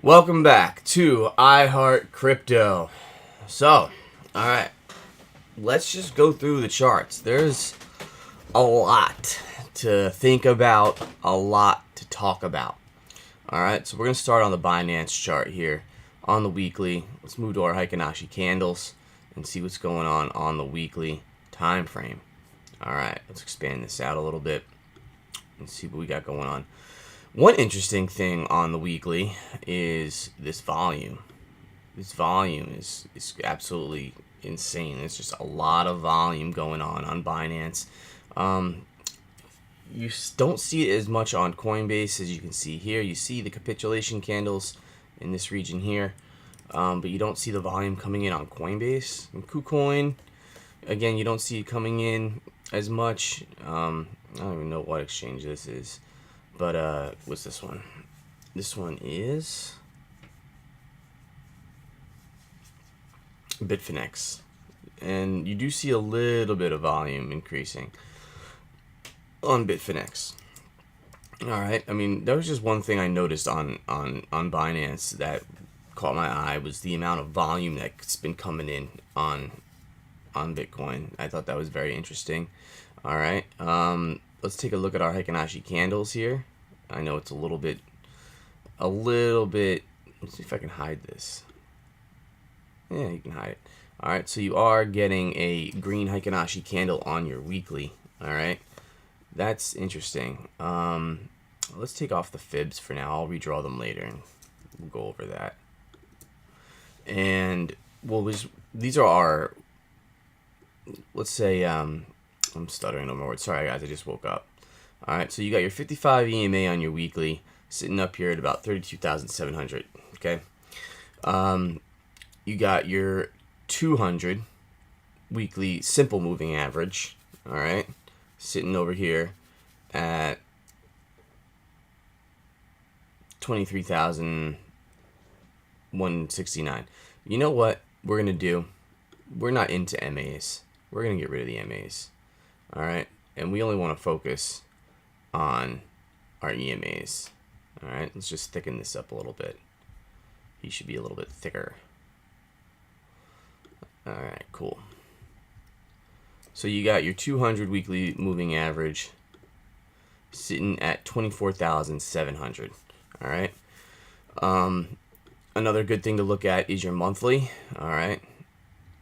Welcome back to iHeart Crypto. So, alright, let's just go through the charts. There's a lot to think about, a lot to talk about. Alright, so we're going to start on the Binance chart here on the weekly. Let's move to our Heikin Ashi candles and see what's going on the weekly time frame. Alright, let's expand this out a little bit and see what we got going on. One interesting thing on the weekly is this volume. This volume is absolutely insane. There's just a lot of volume going on Binance. You don't see it as much on Coinbase as you can see here. You see the capitulation candles in this region here, but you don't see the volume coming in on Coinbase. And KuCoin, again, you don't see it coming in as much. I don't even know what exchange this is. But, what's this one? This one is Bitfinex. And you do see a little bit of volume increasing on Bitfinex. Alright, I mean, that was just one thing I noticed on Binance that caught my eye was the amount of volume that's been coming in on Bitcoin. I thought that was very interesting. Alright, let's take a look at our Heikin Ashi candles here. I know it's a little bit, let's see if I can hide this. Yeah, you can hide it. Alright, so you are getting a green Heikin Ashi candle on your weekly. Alright, that's interesting. Let's take off the fibs for now. I'll redraw them later and we'll go over that. And, well, these are our, let's say, I'm stuttering on my words. Sorry, guys, I just woke up. Alright, so you got your 55 EMA on your weekly, sitting up here at about 32,700, okay? You got your 200 weekly simple moving average, alright? Sitting over here at 23,169. You know what we're going to do? We're not into MAs. We're going to get rid of the MAs, alright? And we only want to focus on our EMAs. Alright, let's just thicken this up a little bit. He should be a little bit thicker. Alright, cool. So you got your 200 weekly moving average sitting at 24,700. Alright. Another good thing to look at is your monthly. Alright.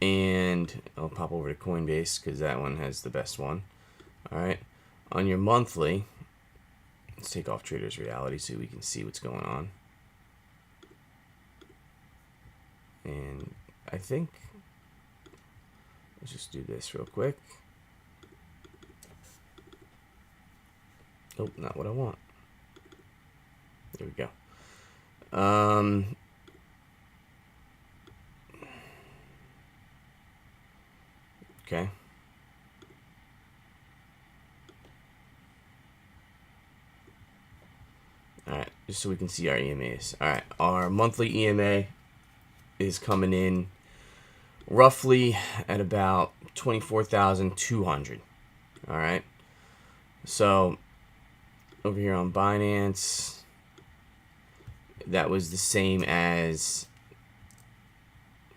And I'll pop over to Coinbase because that one has the best one. Alright. On your monthly, let's take off Trader's Reality so we can see what's going on. And I think, let's just do this real quick. Nope, not what I want. There we go. Okay. Alright, just so we can see our EMAs. Alright, our monthly EMA is coming in roughly at about 24,200. Alright, so over here on Binance, that was the same as,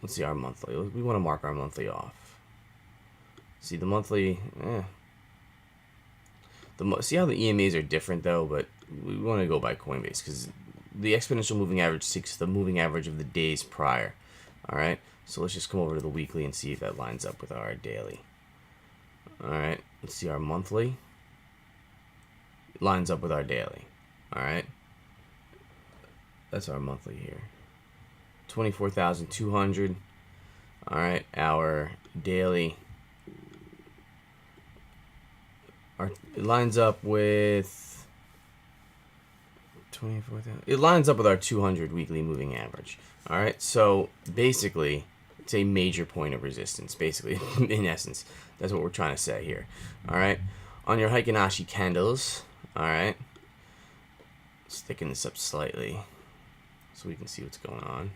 let's see our monthly. We want to mark our monthly off. See the monthly, see how the EMAs are different though, but we want to go by Coinbase because the exponential moving average takes the moving average of the days prior. Alright, so let's just come over to the weekly and see if that lines up with our daily. Alright, let's see our monthly. It lines up with our daily. Alright, that's our monthly here. 24,200. Alright, our daily. It lines up with 24,000. It lines up with our 200 weekly moving average. All right, so basically, it's a major point of resistance. Basically, in essence, that's what we're trying to say here. All right, on your Heikin Ashi candles. All right, let's thicken this up slightly so we can see what's going on.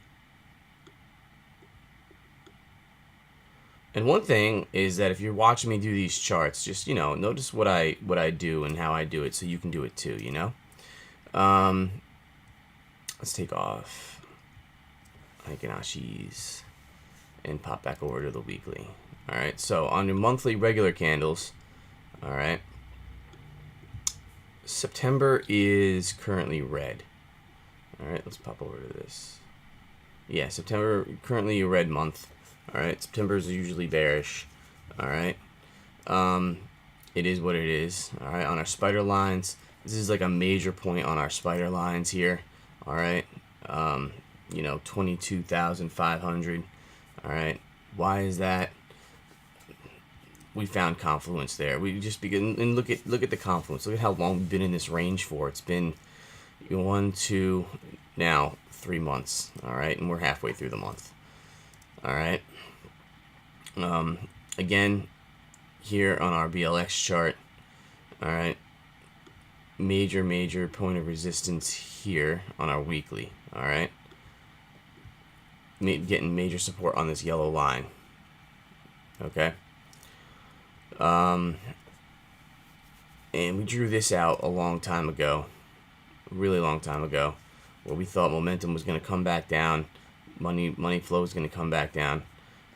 And one thing is that if you're watching me do these charts, just, you know, notice what I do and how I do it so you can do it too, you know? Let's take off Heikin Ashis and pop back over to the weekly. All right, so on your monthly regular candles, all right, September is currently red. All right, let's pop over to this. Yeah, September currently a red month. All right, September is usually bearish. All right, it is what it is. All right, on our spider lines, this is like a major point on our spider lines here. All right, 22,500. All right, why is that? We found confluence there. We just begin and look at the confluence. Look at how long we've been in this range for. It's been 1, 2, now 3 months. All right, and we're halfway through the month. All right. Again, here on our BLX chart. All right. Major point of resistance here on our weekly. All right. Getting major support on this yellow line. Okay. And we drew this out a long time ago, a really long time ago, where we thought momentum was going to come back down, money flow is going to come back down.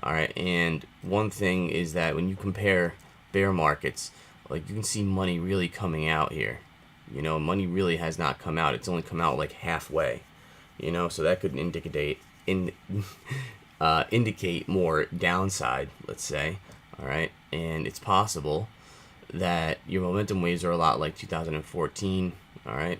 All right, and one thing is that when you compare bear markets, like you can see money really coming out here. Money really has not come out. It's only come out like halfway. So that could indicate more downside, let's say. All right, and it's possible that your momentum waves are a lot like 2014. All right,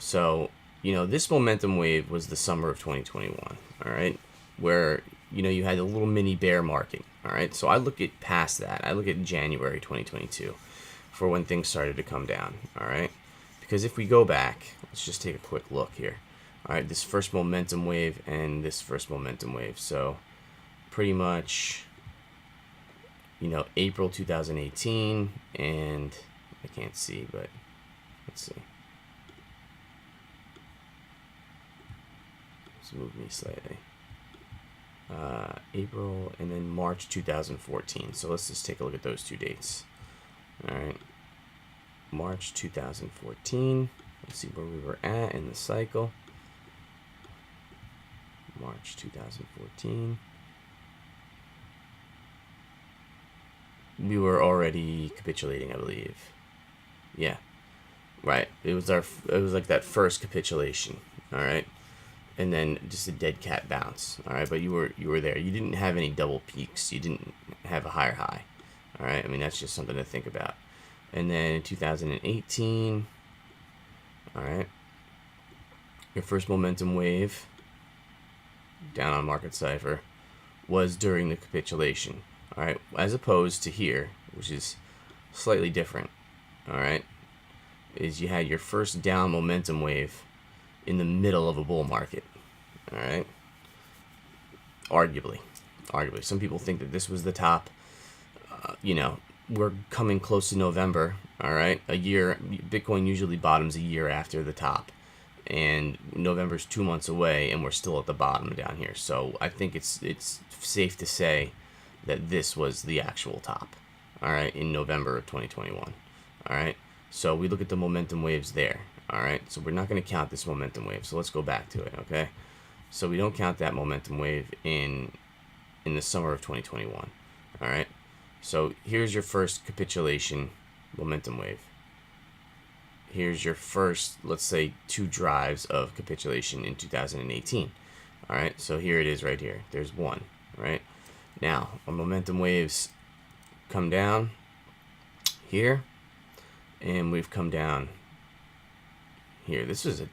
so this momentum wave was the summer of 2021. All right, where you had a little mini bear market. All right, so I look at past that. I look at January 2022 for when things started to come down. All right, because if we go back, let's just take a quick look here. All right, this first momentum wave and this first momentum wave. So pretty much, April 2018, and I can't see, but let's see. Let's move me slightly. April and then March 2014. So let's just take a look at those two dates. All right, March 2014. Let's see where we were at in the cycle. March 2014. We were already capitulating, I believe. Yeah, right. It was like that first capitulation. All right, and then just a dead cat bounce. All right, but you were there. You didn't have any double peaks. You didn't have a higher high. All right, I mean that's just something to think about. And then in 2018, all right, your first momentum wave down on Market Cipher was during the capitulation. All right, as opposed to here, which is slightly different. All right, is you had your first down momentum wave in the middle of a bull market. All right, arguably, some people think that this was the top. We're coming close to November. All right, a year. Bitcoin usually bottoms a year after the top, and November's 2 months away, and we're still at the bottom down here. So I think it's safe to say that this was the actual top, all right, in November of 2021, all right? So we look at the momentum waves there, all right? So we're not going to count this momentum wave, so let's go back to it, okay? So we don't count that momentum wave in the summer of 2021, all right? So here's your first capitulation momentum wave. Here's your first, let's say, 2 drives of capitulation in 2018, all right? So here it is right here. There's one, right? Now, our momentum waves come down here, and we've come down here. This is a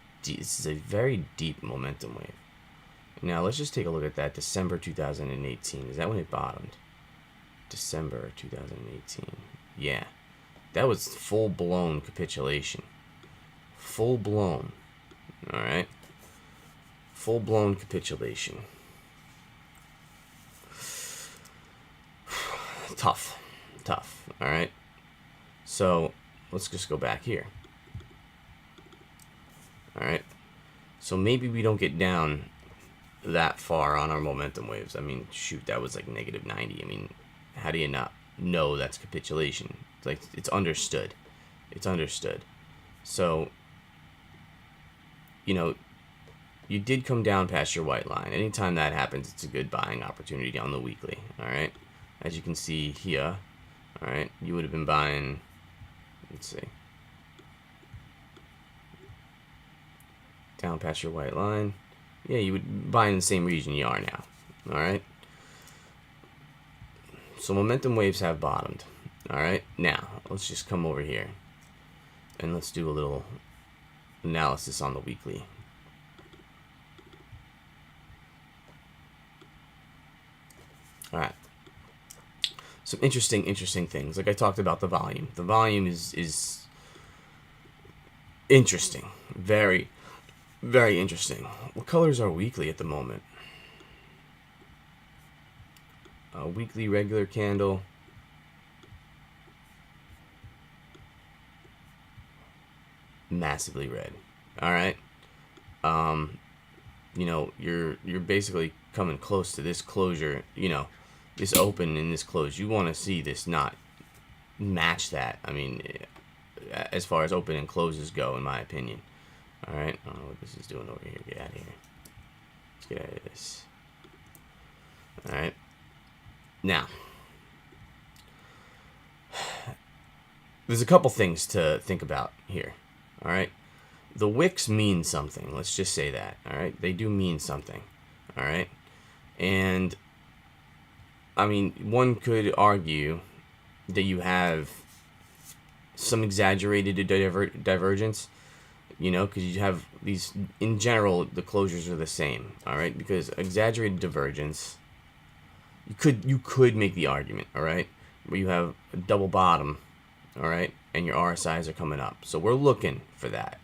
very deep momentum wave. Now, let's just take a look at that December 2018. Is that when it bottomed? December 2018. Yeah, that was full-blown capitulation. Full-blown. All right? Full-blown capitulation. Tough. All right, so let's just go back here. All right, so maybe we don't get down that far on our momentum waves. I mean, shoot, that was like -90. I mean, how do you not know that's capitulation? It's like it's understood. you did come down past your white line. Anytime that happens, it's a good buying opportunity on the weekly. All right, as you can see here, all right, you would have been buying. Let's see, down past your white line. Yeah, you would buy in the same region you are now. All right. So momentum waves have bottomed. All right. Now let's just come over here and let's do a little analysis on the weekly. All right. Some interesting things. Like I talked about the volume. The volume is interesting. Very, very interesting. What colors are weekly at the moment? A weekly regular candle. Massively red. All right. You know, you're basically coming close to this closure. You know, this open and this close. You want to see this not match that. I mean, as far as open and closes go, in my opinion. All right. I don't know what this is doing over here. Get out of here. Let's get out of this. All right. Now, there's a couple things to think about here. All right. The wicks mean something. Let's just say that. All right. They do mean something. All right. And I mean, one could argue that you have some exaggerated divergence, you know, because you have these, in general, the closures are the same. All right. Because exaggerated divergence, you could make the argument, all right, where you have a double bottom, all right, and your RSIs are coming up. So we're looking for that,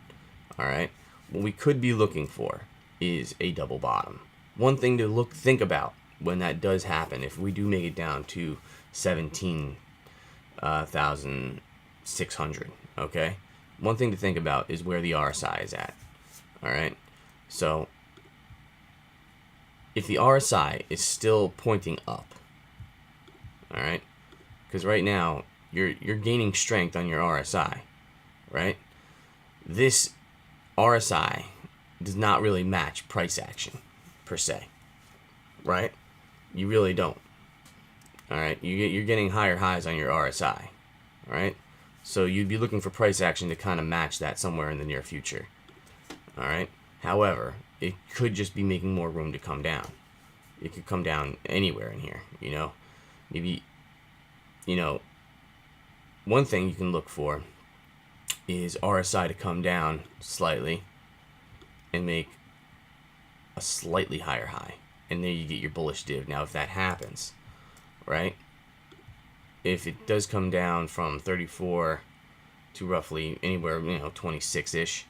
all right. What we could be looking for is a double bottom. One thing to think about when that does happen, if we do make it down to 17,600, okay, one thing to think about is where the RSI is at, all right. So if the RSI is still pointing up, all right, because right now you're gaining strength on your RSI, right? This RSI does not really match price action per se, right? You really don't. All right, you're getting higher highs on your RSI, all right? So you'd be looking for price action to kind of match that somewhere in the near future, all right? However, it could just be making more room to come down. It could come down anywhere in here, you know. Maybe, you know, one thing you can look for is RSI to come down slightly and make a slightly higher high. And then you get your bullish div. Now, if that happens, right, if it does come down from 34 to roughly anywhere, you know, 26-ish,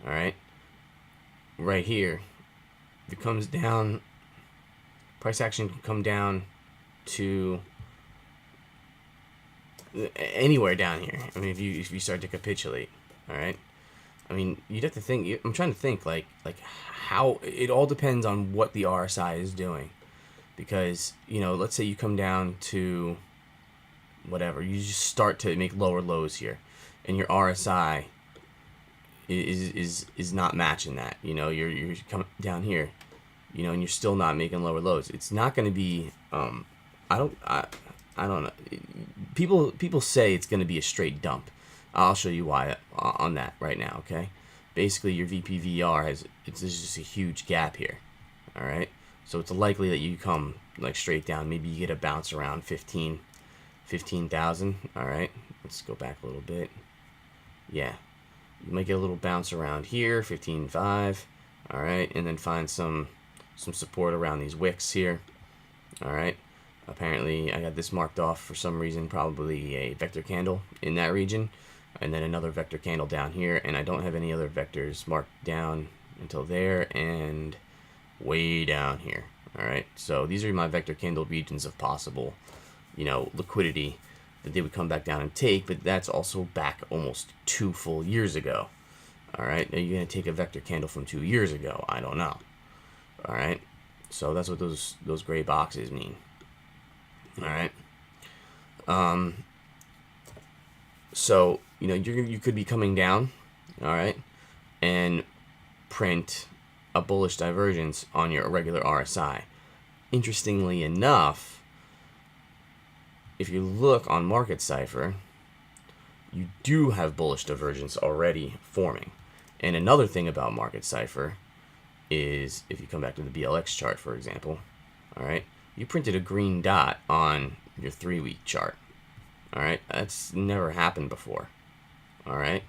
all right, right here, if it comes down, price action can come down to anywhere down here. I mean, if you start to capitulate, all right. I mean, you'd have to think. I'm trying to think like how it all depends on what the RSI is doing, because you know, let's say you come down to whatever, you just start to make lower lows here, and your RSI is not matching that. You know, you're coming down here, you know, and you're still not making lower lows. It's not going to be. I don't know. People say it's going to be a straight dump. I'll show you why on that right now. Okay, basically your VPVR there's just a huge gap here. All right, so it's likely that you come like straight down. Maybe you get a bounce around 15,000. All right, let's go back a little bit. Yeah, you might get a little bounce around here, 15.5. All right, and then find some support around these wicks here. All right. Apparently, I got this marked off for some reason, probably a vector candle in that region, and then another vector candle down here, and I don't have any other vectors marked down until there and way down here. All right, so these are my vector candle regions of possible, you know, liquidity that they would come back down and take, but that's also back almost 2 full years ago. All right, now you're going to take a vector candle from 2 years ago. I don't know. All right, so that's what those gray boxes mean. All right. So you know you could be coming down, all right, and print a bullish divergence on your regular RSI. Interestingly enough, if you look on Market Cipher, you do have bullish divergence already forming. And another thing about Market Cipher is, if you come back to the BLX chart, for example, all right, you printed a green dot on your 3-week chart. All right, that's never happened before. All right,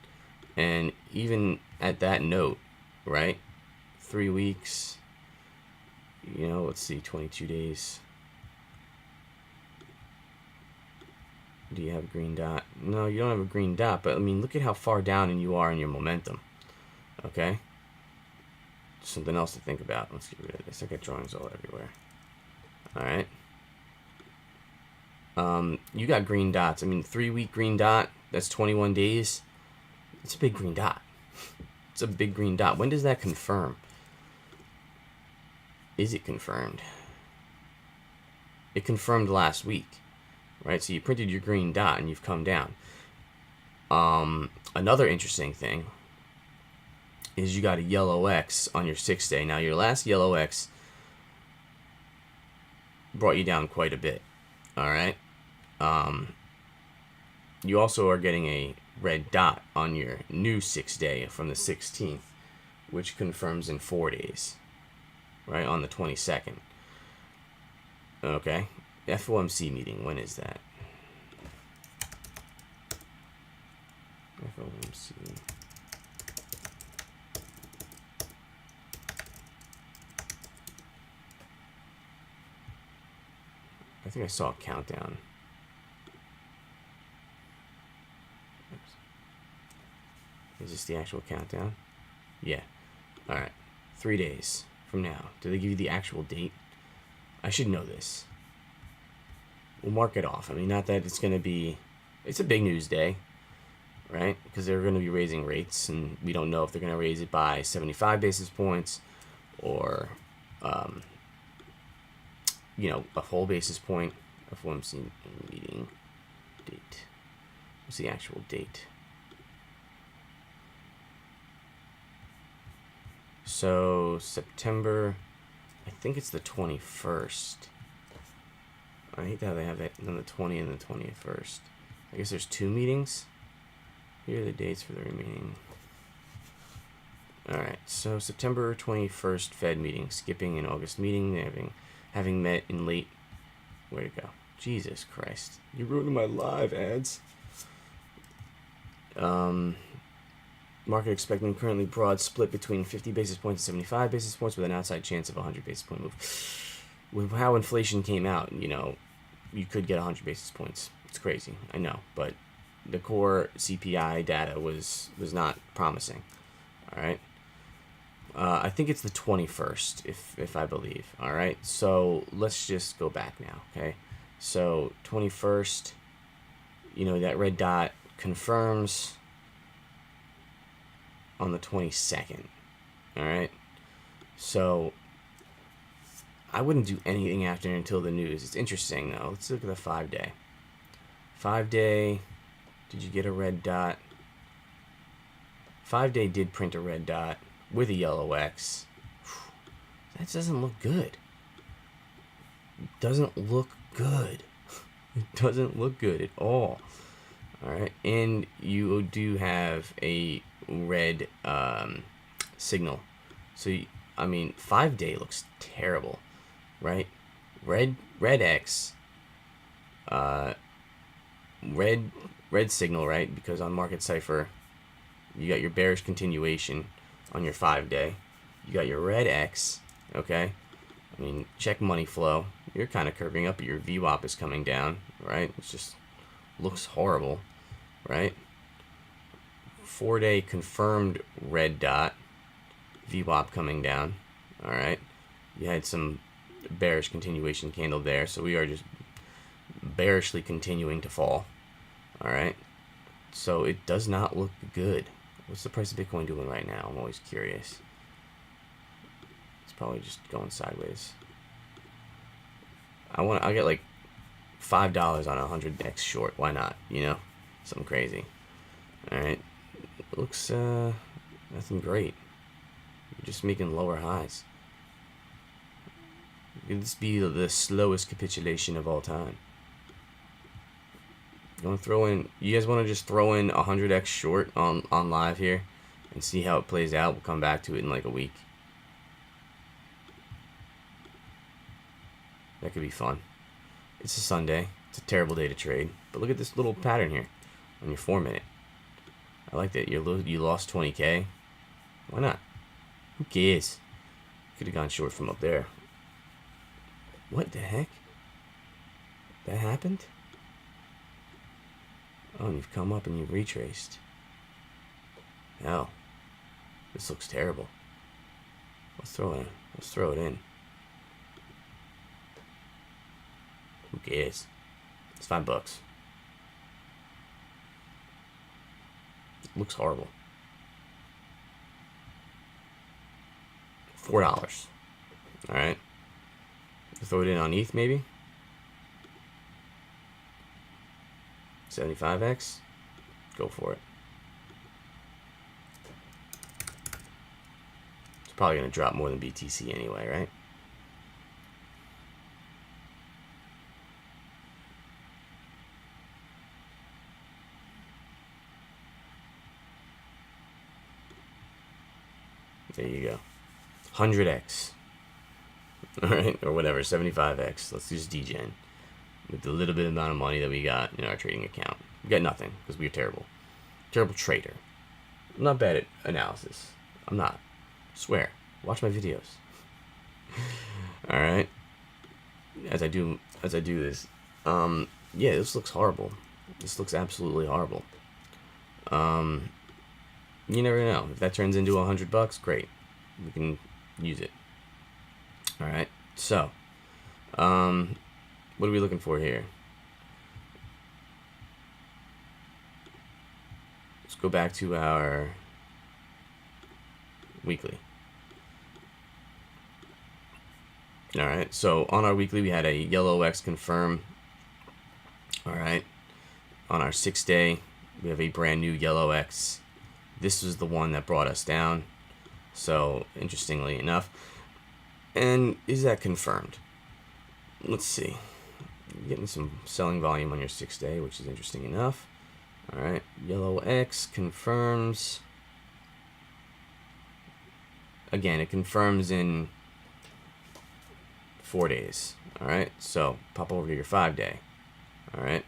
and even at that note, right, 3 weeks, you know, let's see, 22 days. Do you have a green dot? No, you don't have a green dot, but I mean, look at how far down and you are in your momentum. Okay, something else to think about. Let's get rid of this. I got drawings all everywhere. All right. You got green dots. I mean, 3-week green dot, that's 21 days. It's a big green dot. It's a big green dot. When does that confirm? Is it confirmed? It confirmed last week, right? So you printed your green dot and you've come down. Another interesting thing is you got a yellow X on your 6-day. Now, your last yellow X brought you down quite a bit. All right. You also are getting a red dot on your new 6-day from the 16th, which confirms in 4 days, right, on the 22nd. Okay. FOMC meeting, when is that? FOMC. I think I saw a countdown. Is this the actual countdown? Yeah. All right. 3 days from now. Do they give you the actual date? I should know this. We'll mark it off. I mean, not that it's going to be... It's a big news day, right? Because they're going to be raising rates, and we don't know if they're going to raise it by 75 basis points or, you know, a full basis point. FOMC meeting date. What's the actual date? So September, I think it's the 21st. I hate how they have that on the 20th and the 21st. I guess there's 2 meetings. Here are the dates for the remaining. All right, so September 21st Fed meeting, skipping an August meeting, having met in late. Way to go! Jesus Christ, you're ruining my live ads. Market expecting currently broad split between 50 basis points and 75 basis points with an outside chance of a 100 basis point move. With how inflation came out, you know, you could get 100 basis points. It's crazy, I know, but the core CPI data was not promising. All right. I think it's the 21st, if I believe. All right. So let's just go back now. Okay. So 21st, you know, that red dot confirms on the 22nd. All right. So I wouldn't do anything after until the news. It's interesting though. Let's look at the 5-day. 5-day, did you get a red dot? 5-day did print a red dot with a yellow X. That doesn't look good. It doesn't look good. It doesn't look good at all. All right, and you do have a red signal. So I mean, 5-day looks terrible, right? Red X, red signal, right? Because on Market Cipher, you got your bearish continuation on your 5-day. You got your red X, okay? I mean, check money flow. You're kind of curving up, but your VWAP is coming down, right? It just looks horrible, right? 4-day confirmed red dot, VWAP coming down, all right? You had some bearish continuation candle there, so we are just bearishly continuing to fall, all right? So it does not look good. What's the price of Bitcoin doing right now? I'm always curious. It's probably just going sideways. I'll get like $5 on a 100x short. Why not? You know, something crazy. All right, it looks nothing great. You're just making lower highs. Could this be the slowest capitulation of all time? You want to throw in? You guys want to just throw in 100x short on live here, and see how it plays out? We'll come back to it in like a week. That could be fun. It's a Sunday. It's a terrible day to trade. But look at this little pattern here on your 4-minute. I like that. You lost 20k. Why not? Who cares? Could have gone short from up there. What the heck? That happened? Oh, and you've come up and you've retraced. Hell. This looks terrible. Let's throw it in. Who cares? It's $5. It looks horrible. $4. Alright. Throw it in on ETH maybe? 75x? Go for it. It's probably going to drop more than BTC anyway, right? There you go. 100x. Alright, or whatever, 75x. Let's use DGen. With the little bit amount of money that we got in our trading account. We got nothing, because we're terrible. Terrible trader. I'm not bad at analysis. I'm not. I swear. Watch my videos. Alright. As I do this. Yeah, this looks horrible. This looks absolutely horrible. You never know. If that turns into $100, great. We can use it. Alright, so what are we looking for here? Let's go back to our weekly. Alright, so on our weekly we had a yellow X confirm. Alright, on our 6-day we have a brand new yellow X. This was the one that brought us down. So interestingly enough. And is that confirmed? Let's see. You're getting some selling volume on your 6-day, which is interesting enough. Alright, yellow X confirms. Again, it confirms in 4 days. Alright, so pop over to your 5-day. Alright,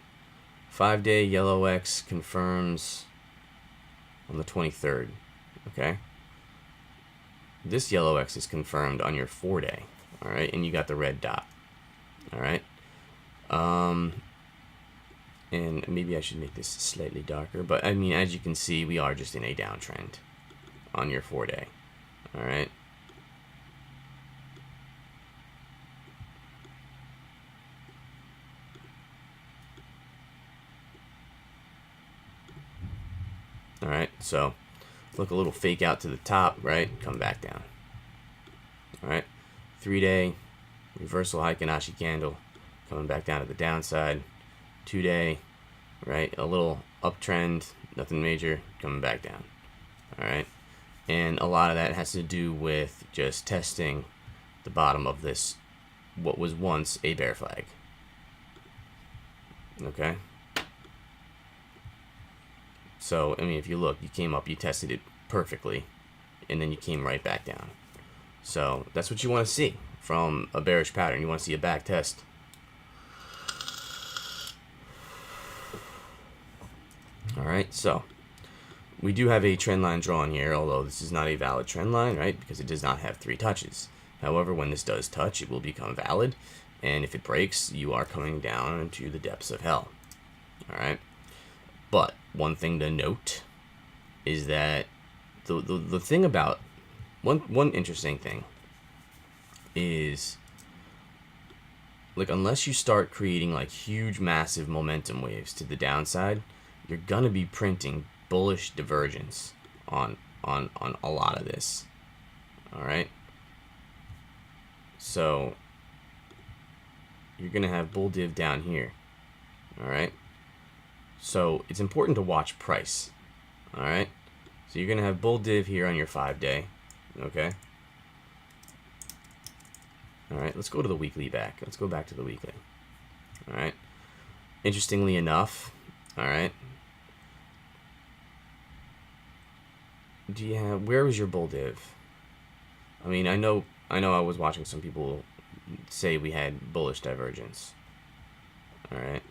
5-day yellow X confirms on the 23rd. Okay. This yellow X is confirmed on your 4-day, all right, and you got the red dot, all right. And maybe I should make this slightly darker, but I mean, as you can see, we are just in a downtrend on your 4-day, all right. All right, so look a little fake out to the top, right? Come back down. All right, 3-day reversal Heikin-Ashi candle, coming back down to the downside. 2-day, right? A little uptrend, nothing major, coming back down. All right, and a lot of that has to do with just testing the bottom of this, what was once a bear flag. Okay. So, I mean, if you look, you came up, you tested it perfectly, and then you came right back down. So, that's what you want to see from a bearish pattern. You want to see a back test. Alright, so, we do have a trend line drawn here, although this is not a valid trend line, right, because it does not have 3 touches. However, when this does touch, it will become valid, and if it breaks, you are coming down into the depths of hell. Alright? But one thing to note is that the thing about one interesting thing is, like, unless you start creating like huge massive momentum waves to the downside, you're gonna be printing bullish divergence on a lot of this. All right, so you're gonna have bull div down here. All right, so it's important to watch price. All right, so you're gonna have bull div here on your 5-day, Okay. All right, let's go to the weekly back. Let's go back to the weekly. All right. Interestingly enough, all right. Do you have, where was your bull div? I mean, I know I was watching some people say we had bullish divergence. All right.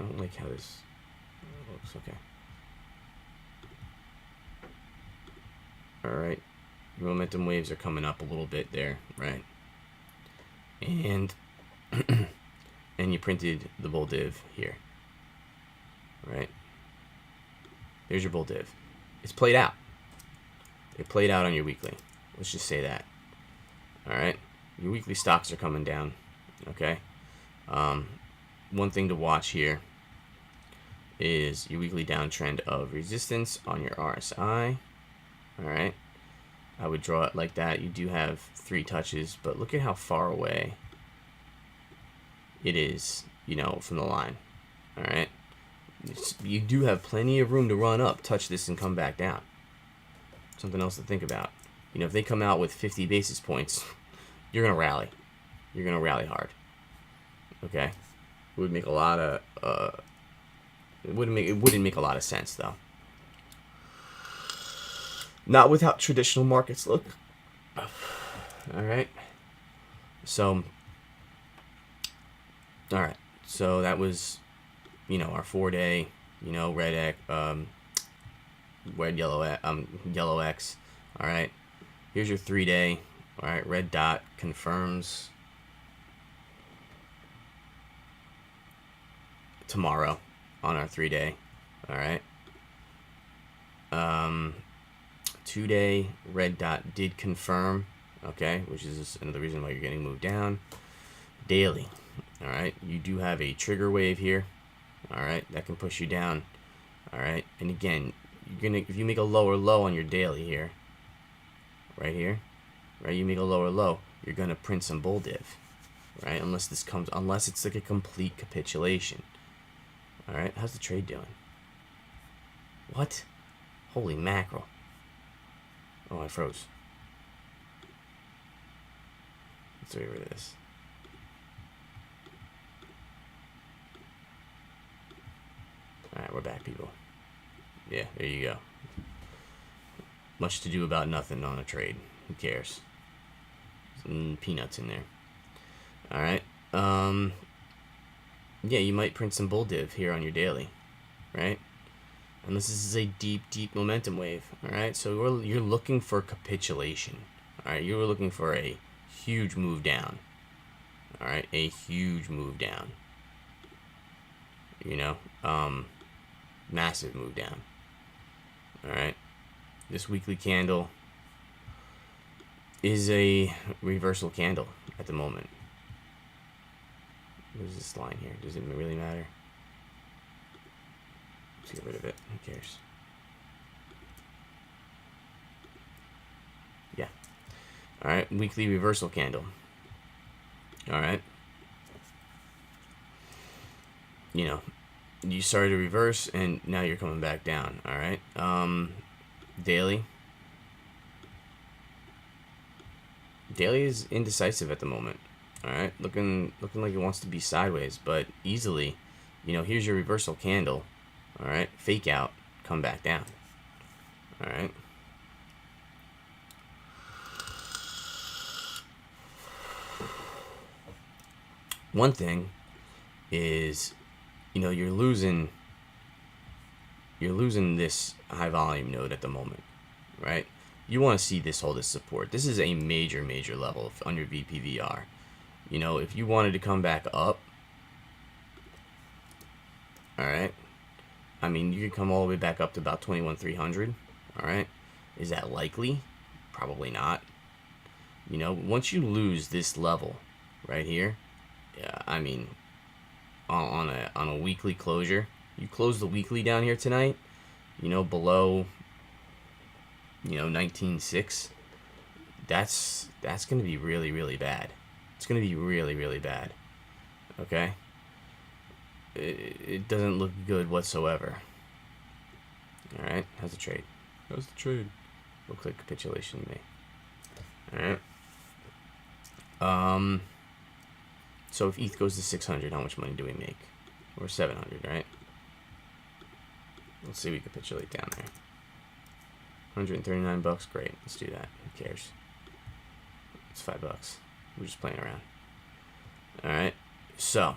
I don't like how this looks. Okay. All right. Your momentum waves are coming up a little bit there, right? And and you printed the bull div here. Right? There's your bull div. It's played out. It played out on your weekly. Let's just say that. All right? Your weekly stocks are coming down. Okay? One thing to watch here is your weekly downtrend of resistance on your RSI. All right? I would draw it like that. You do have 3 touches, but look at how far away it is, you know, from the line. All right? You do have plenty of room to run up, touch this, and come back down. Something else to think about. You know, if they come out with 50 basis points, you're going to rally. You're going to rally hard. Okay? It would make a lot of... it wouldn't make a lot of sense, though. Not with how traditional markets look. All right? So... all right. So that was... you know, our 4-day, you know, red yellow X. All right, here's your 3-day. All right, red dot confirms tomorrow on our 3-day. All right. 2-day red dot did confirm. Okay, which is another reason why you're getting moved down. Daily. All right, you do have a trigger wave here. All right, that can push you down. All right, and again, if you make a lower low on your daily here, right here, right, you make a lower low, you're gonna print some bull div, right? Unless it's like a complete capitulation. All right, how's the trade doing? What? Holy mackerel! Oh, I froze. Let's get rid of this. Alright, we're back, people. Yeah, there you go. Much to do about nothing on a trade. Who cares? Some peanuts in there. Alright. Yeah, you might print some bull div here on your daily. Right? And this is a deep, deep momentum wave. Alright? So you're looking for capitulation. Alright? You're looking for a huge move down. Alright? A huge move down. You know? Massive move down. Alright. This weekly candle is a reversal candle at the moment. What is this line here? Does it really matter? Let's get rid of it. Who cares? Yeah. Alright. Weekly reversal candle. Alright. You know, you started to reverse and now you're coming back down. All right. Daily is indecisive at the moment. All right, looking like it wants to be sideways, but easily, you know, here's your reversal candle. All right, fake out, come back down. All right. One thing is, you know, you're losing this high volume node at the moment, right? You want to see this hold its support. This is a major level on your VPVR. You know, if you wanted to come back up, all right, I mean, you could come all the way back up to about 21,300. All right, is that likely? Probably not. You know, once you lose this level right here, yeah, I mean, on a weekly closure, you close the weekly down here tonight, you know, below, you know, 19.6, that's going to be really bad. It's going to be really bad. Okay? It doesn't look good whatsoever. All right, how's the trade? Looks like capitulation to me. Alright. So if ETH goes to 600, how much money do we make? Or 700, right? Let's see if we capitulate down there. 139 bucks, great. Let's do that. Who cares? It's $5. We're just playing around. Alright. So,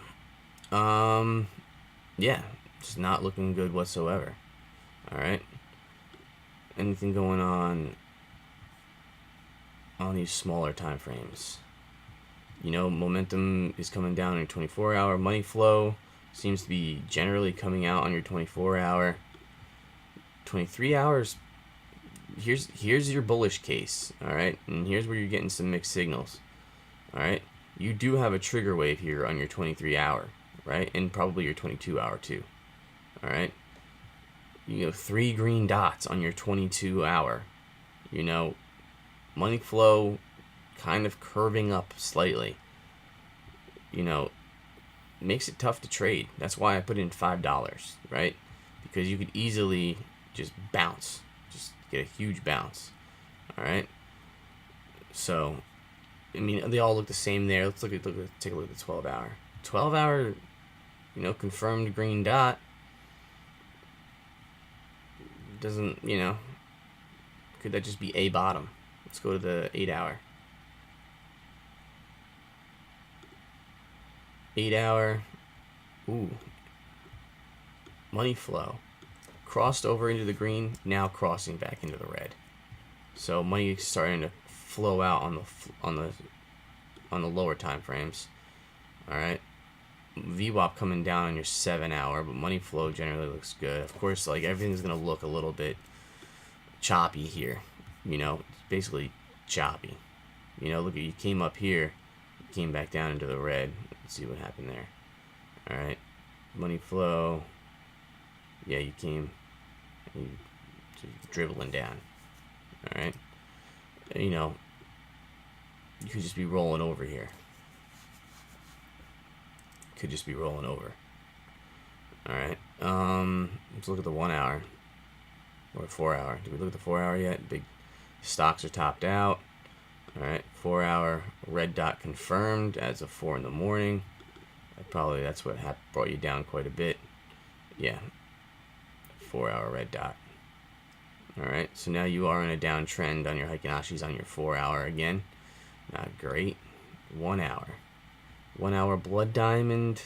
yeah, it's not looking good whatsoever. Alright. Anything going on these smaller time frames? You know, momentum is coming down on your 24-hour. Money flow seems to be generally coming out on your 24-hour. 23 hours, here's your bullish case, all right? And here's where you're getting some mixed signals, all right? You do have a trigger wave here on your 23-hour, right? And probably your 22-hour too, all right? You know, 3 green dots on your 22-hour. You know, money flow kind of curving up slightly. You know, makes it tough to trade. That's why I put in $5, right? Because you could easily just bounce, just get a huge bounce. All right. So, I mean, they all look the same there. Let's take a look at the 12-hour. 12-hour, you know, confirmed green dot. Doesn't, you know, could that just be a bottom? Let's go to the 8-hour. 8-hour. Ooh. Money flow. Crossed over into the green, now crossing back into the red. So money is starting to flow out on the lower time frames. All right. VWAP coming down on your 7-hour, but money flow generally looks good. Of course, like everything's gonna look a little bit choppy here. You know, it's basically choppy. You know, look at, you came up here, came back down into the red. Let's see what happened there. All right, money flow. Yeah, you came dribbling down. All right, you know, you could just be rolling over here. Could just be rolling over. All right. Let's look at the 1-hour or 4-hour. Did we look at the 4-hour yet? Big stocks are topped out. All right. 4-hour red dot confirmed as of 4 in the morning. Probably that's what brought you down quite a bit. Yeah. 4-hour red dot. All right. So now you are in a downtrend on your Heikin Ashis on your 4-hour again. Not great. 1-hour. 1-hour blood diamond.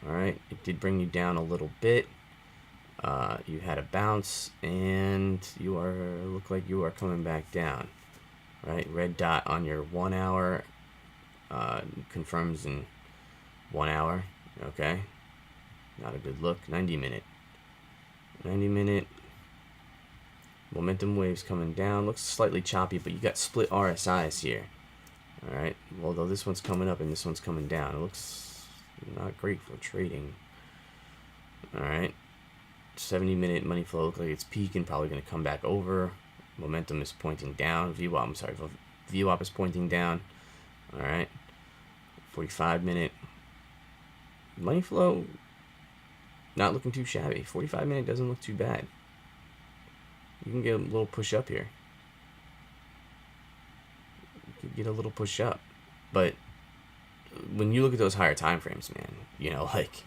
All right, it did bring you down a little bit. You had a bounce, and you look like you are coming back down. Right, red dot on your 1-hour confirms in 1 hour. Okay, not a good look. 90-minute. 90-minute. Momentum waves coming down. Looks slightly choppy, but you got split RSIs here. All right, although this one's coming up and this one's coming down. It looks not great for trading. All right, 70-minute money flow looks like it's peaking, probably going to come back over. Momentum is pointing down. VWAP is pointing down. All right, 45-minute money flow, not looking too shabby. 45-minute doesn't look too bad. You can get a little push up here. Get a little push up, but when you look at those higher time frames, man, you know, like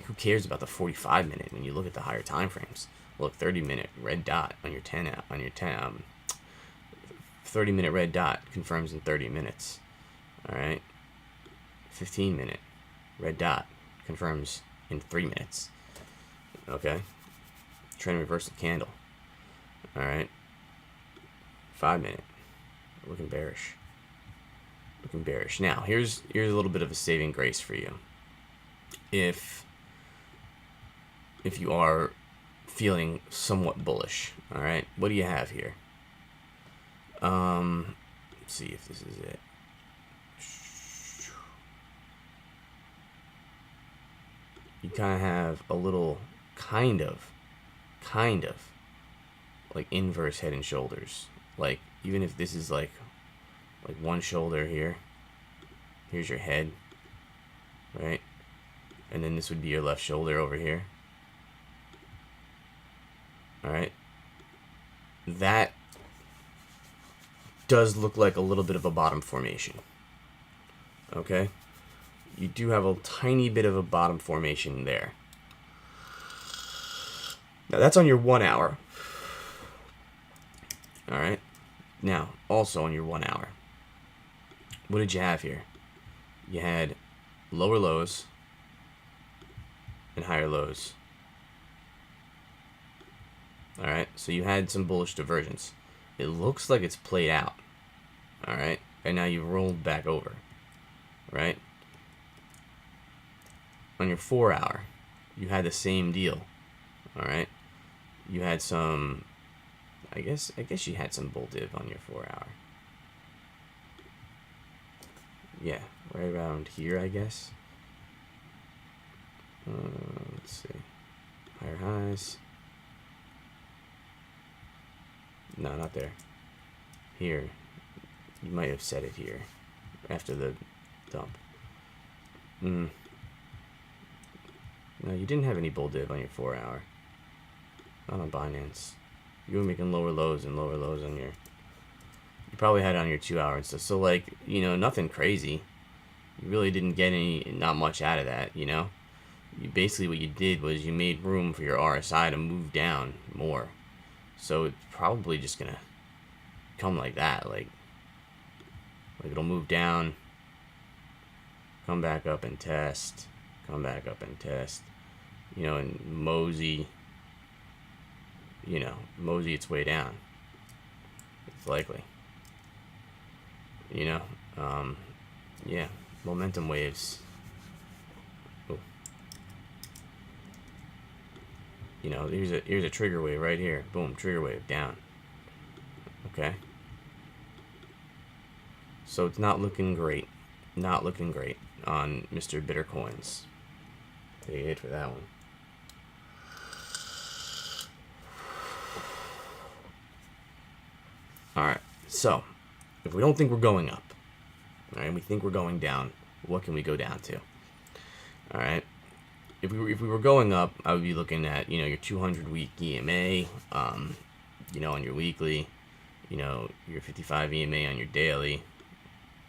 who cares about the 45-minute when you look at the higher time frames? Look, 30-minute red dot on your 30-minute red dot confirms in 30 minutes. All right, 15-minute red dot confirms in 3 minutes. Okay, trend reversal candle. All right, 5-minute looking bearish. Looking bearish. Now, here's a little bit of a saving grace for you. If you are feeling somewhat bullish, all right, what do you have here? Let's see if this is it. You kind of have a little kind of like inverse head and shoulders. Like even if this is like one shoulder here, here's your head, right? And then this would be your left shoulder over here. All right, that does look like a little bit of a bottom formation. Okay? You do have a tiny bit of a bottom formation there. Now, that's on your 1 hour. Alright? Now, also on your 1 hour. What did you have here? You had lower lows and higher lows. Alright? So you had some bullish divergence. It looks like it's played out. Alright? And now you've rolled back over. Right? On your 4 hour, you had the same deal. Alright? You had some, I guess you had some bull div on your 4 hour. Yeah, right around here, I guess. Let's see. Higher highs. No, not there. Here. You might have set it here after the dump. No, you didn't have any bull div on your 4 hour. Not on Binance. You were making lower lows and lower lows on your... You probably had it on your 2 hour and stuff. So, like, you know, nothing crazy. You really didn't get not much out of that, you know? Basically what you did was you made room for your RSI to move down more. So it's probably just gonna come like that. Like it'll move down, come back up and test, come back up and test. You know, and mosey its way down. It's likely. You know, yeah, momentum waves. Ooh. You know, here's a trigger wave right here. Boom, trigger wave down. Okay. So it's not looking great. Not looking great on Mr. Bittercoins. Take a hit for that one. Alright, so if we don't think we're going up, alright, we think we're going down, what can we go down to? Alright, if we were going up, I would be looking at, you know, your 200 week EMA, you know, on your weekly, you know, your 55 EMA on your daily.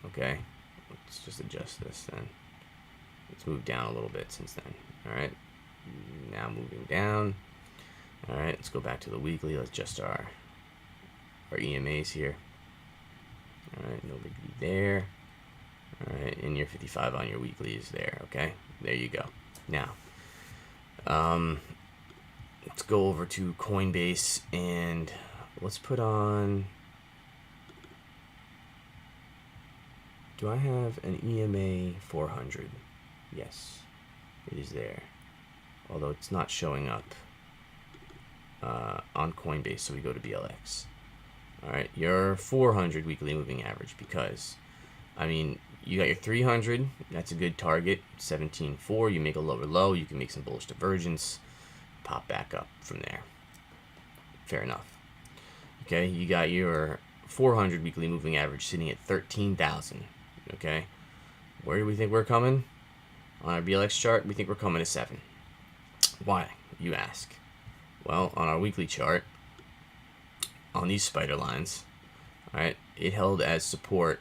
Okay, let's just adjust this then. It's moved down a little bit since then. Alright, now moving down. Alright, let's go back to the weekly. Let's adjust our EMAs here. Alright, no biggie there. Alright, and your 55 on your weekly is there. Okay, there you go. Now, let's go over to Coinbase and let's put on... Do I have an EMA 400? Yes, it is there. Although it's not showing up on Coinbase, so we go to BLX. Alright, your 400 weekly moving average, because, I mean, you got your 300, that's a good target, 17.4, you make a lower low, you can make some bullish divergence, pop back up from there. Fair enough. Okay, you got your 400 weekly moving average sitting at 13,000. Okay, where do we think we're coming? On our BLX chart, we think we're coming to 7. Why, you ask? Well, on our weekly chart, on these spider lines, alright, it held as support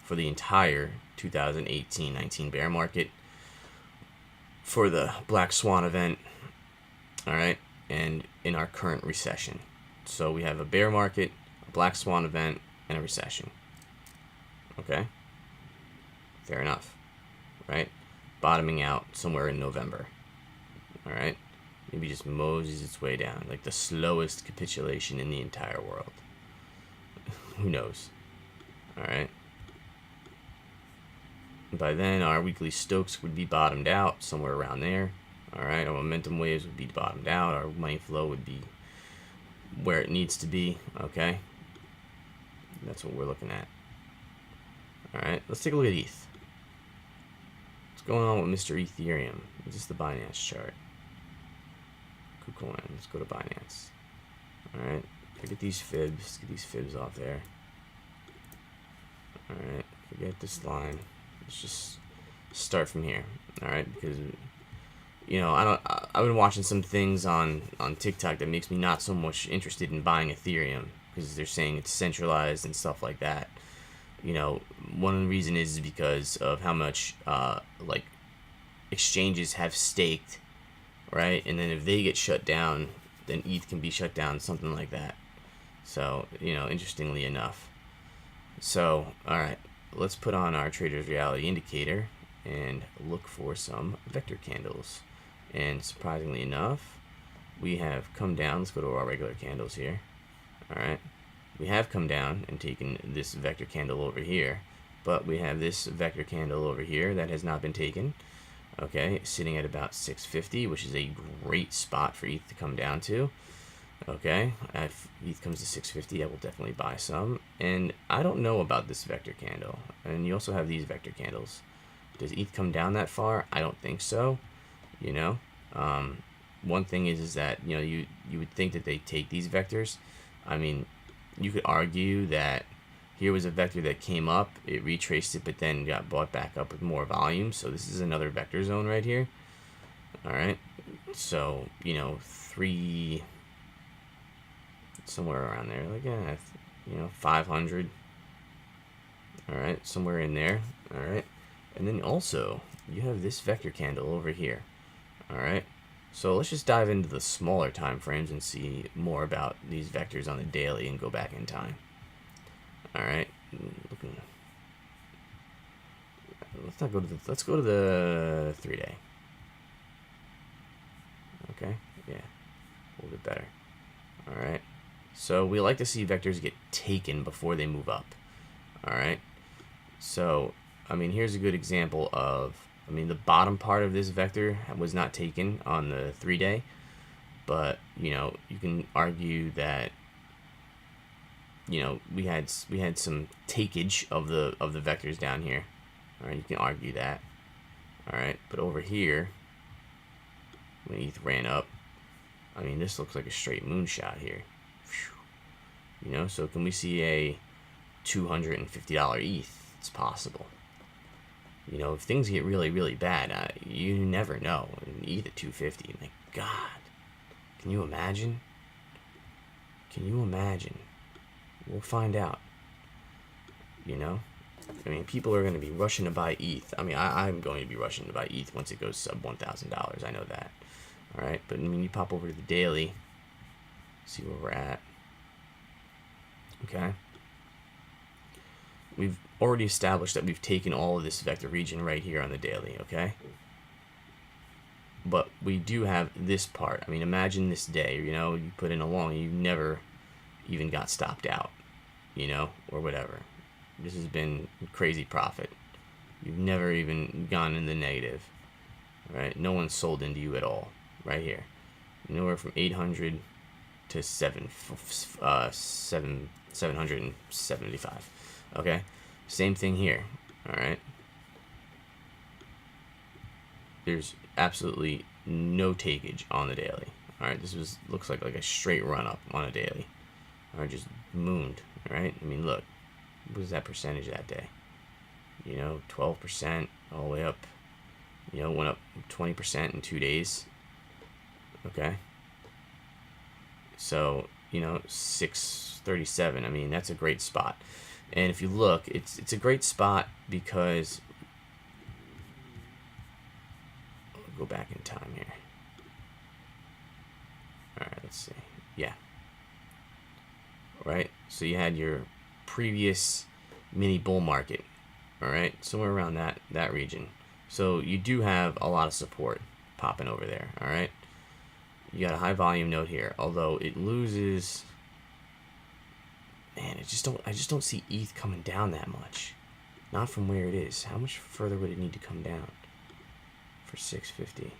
for the entire 2018-19 bear market, for the Black Swan event, alright, and in our current recession. So we have a bear market, a Black Swan event, and a recession. Okay? Fair enough. Right? Bottoming out somewhere in November. Alright? Maybe just moseys its way down. Like the slowest capitulation in the entire world. Who knows? Alright? By then, our weekly Stokes would be bottomed out somewhere around there. Alright? Our momentum waves would be bottomed out. Our money flow would be where it needs to be. Okay? That's what we're looking at. Alright? Let's take a look at ETH. What's going on with Mr. Ethereum? Is this the Binance chart? KuCoin. Let's go to Binance. Alright. Forget these fibs. Let's get these fibs off there. Alright. Forget this line. Let's just start from here. Alright. Because, you know, I've been watching some things on TikTok that makes me not so much interested in buying Ethereum. because they're saying it's centralized and stuff like that. You know, one of the reason is because of how much like exchanges have staked, right? And then if they get shut down, then ETH can be shut down, something like that. So, you know, interestingly enough. So, all right, let's put on our Trader's Reality Indicator and look for some vector candles. And surprisingly enough, we have come down. Let's go to our regular candles here. All right, we have come down and taken this vector candle over here, but we have this vector candle over here that has not been taken. Okay, sitting at about 650, which is a great spot for ETH to come down to. Okay, if ETH comes to 650, I will definitely buy some. And I don't know about this vector candle. And you also have these vector candles. Does ETH come down that far? I don't think so. You know, one thing is that, you know, you would think that they take these vectors. I mean, you could argue that here was a vector that came up, it retraced it, but then got bought back up with more volume. So this is another vector zone right here. All right, so, you know, somewhere around there, like, yeah, you know, 500. All right, somewhere in there. All right, and then also you have this vector candle over here. All right, so let's just dive into the smaller time frames and see more about these vectors on the daily and go back in time. All right, let's go to the 3-day. Okay, yeah, a little bit better. All right, so we like to see vectors get taken before they move up. All right, so I mean, here's a good example of, I mean, the bottom part of this vector was not taken on the 3-day, but, you know, you can argue that, you know, we had some takeage of the vectors down here. All right, you can argue that. All right, but over here, when ETH ran up, I mean, this looks like a straight moonshot here. You know, so can we see a $250 ETH? It's possible. You know, if things get really, really bad, you never know. ETH at 250, my God, can you imagine? Can you imagine? We'll find out. You know, I mean, people are going to be rushing to buy ETH. I mean, I'm going to be rushing to buy ETH once it goes sub $1,000. I know that. All right, but I mean, you pop over to the daily, see where we're at. Okay. We've already established that we've taken all of this vector region right here on the daily, okay? But we do have this part. I mean, imagine this day, you know, you put in a long, you never even got stopped out, you know, or whatever. This has been crazy profit. You've never even gone in the negative, right? No one's sold into you at all, right here. Anywhere from 800 to 775. Okay, same thing here. All right, there's absolutely no takeage on the daily. All right, this looks like a straight run up on a daily. All right, just mooned. All right, I mean, look, what was that percentage that day? You know, 12% all the way up. You know, went up 20% in 2 days. Okay, so, you know, 637. I mean, that's a great spot. And if you look, it's a great spot because, I'll go back in time here. All right, let's see. Yeah. All right, so you had your previous mini bull market. All right, somewhere around that region. So you do have a lot of support popping over there. All right, you got a high volume node here, although it loses. Man, I just don't see ETH coming down that much. Not from where it is. How much further would it need to come down for 650?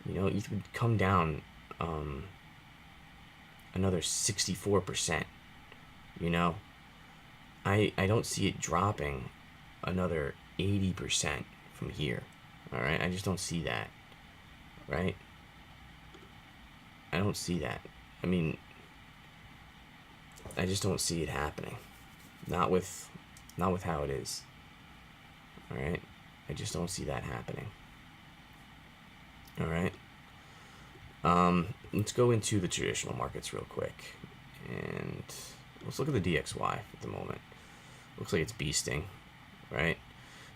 You know, ETH would come down another 64%. You know, I don't see it dropping another 80% from here. All right, I just don't see that. Right? I don't see that. I mean, I just don't see it happening. Not with how it is. All right? I just don't see that happening. All right? Let's go into the traditional markets real quick. And let's look at the DXY at the moment. Looks like it's beasting, right?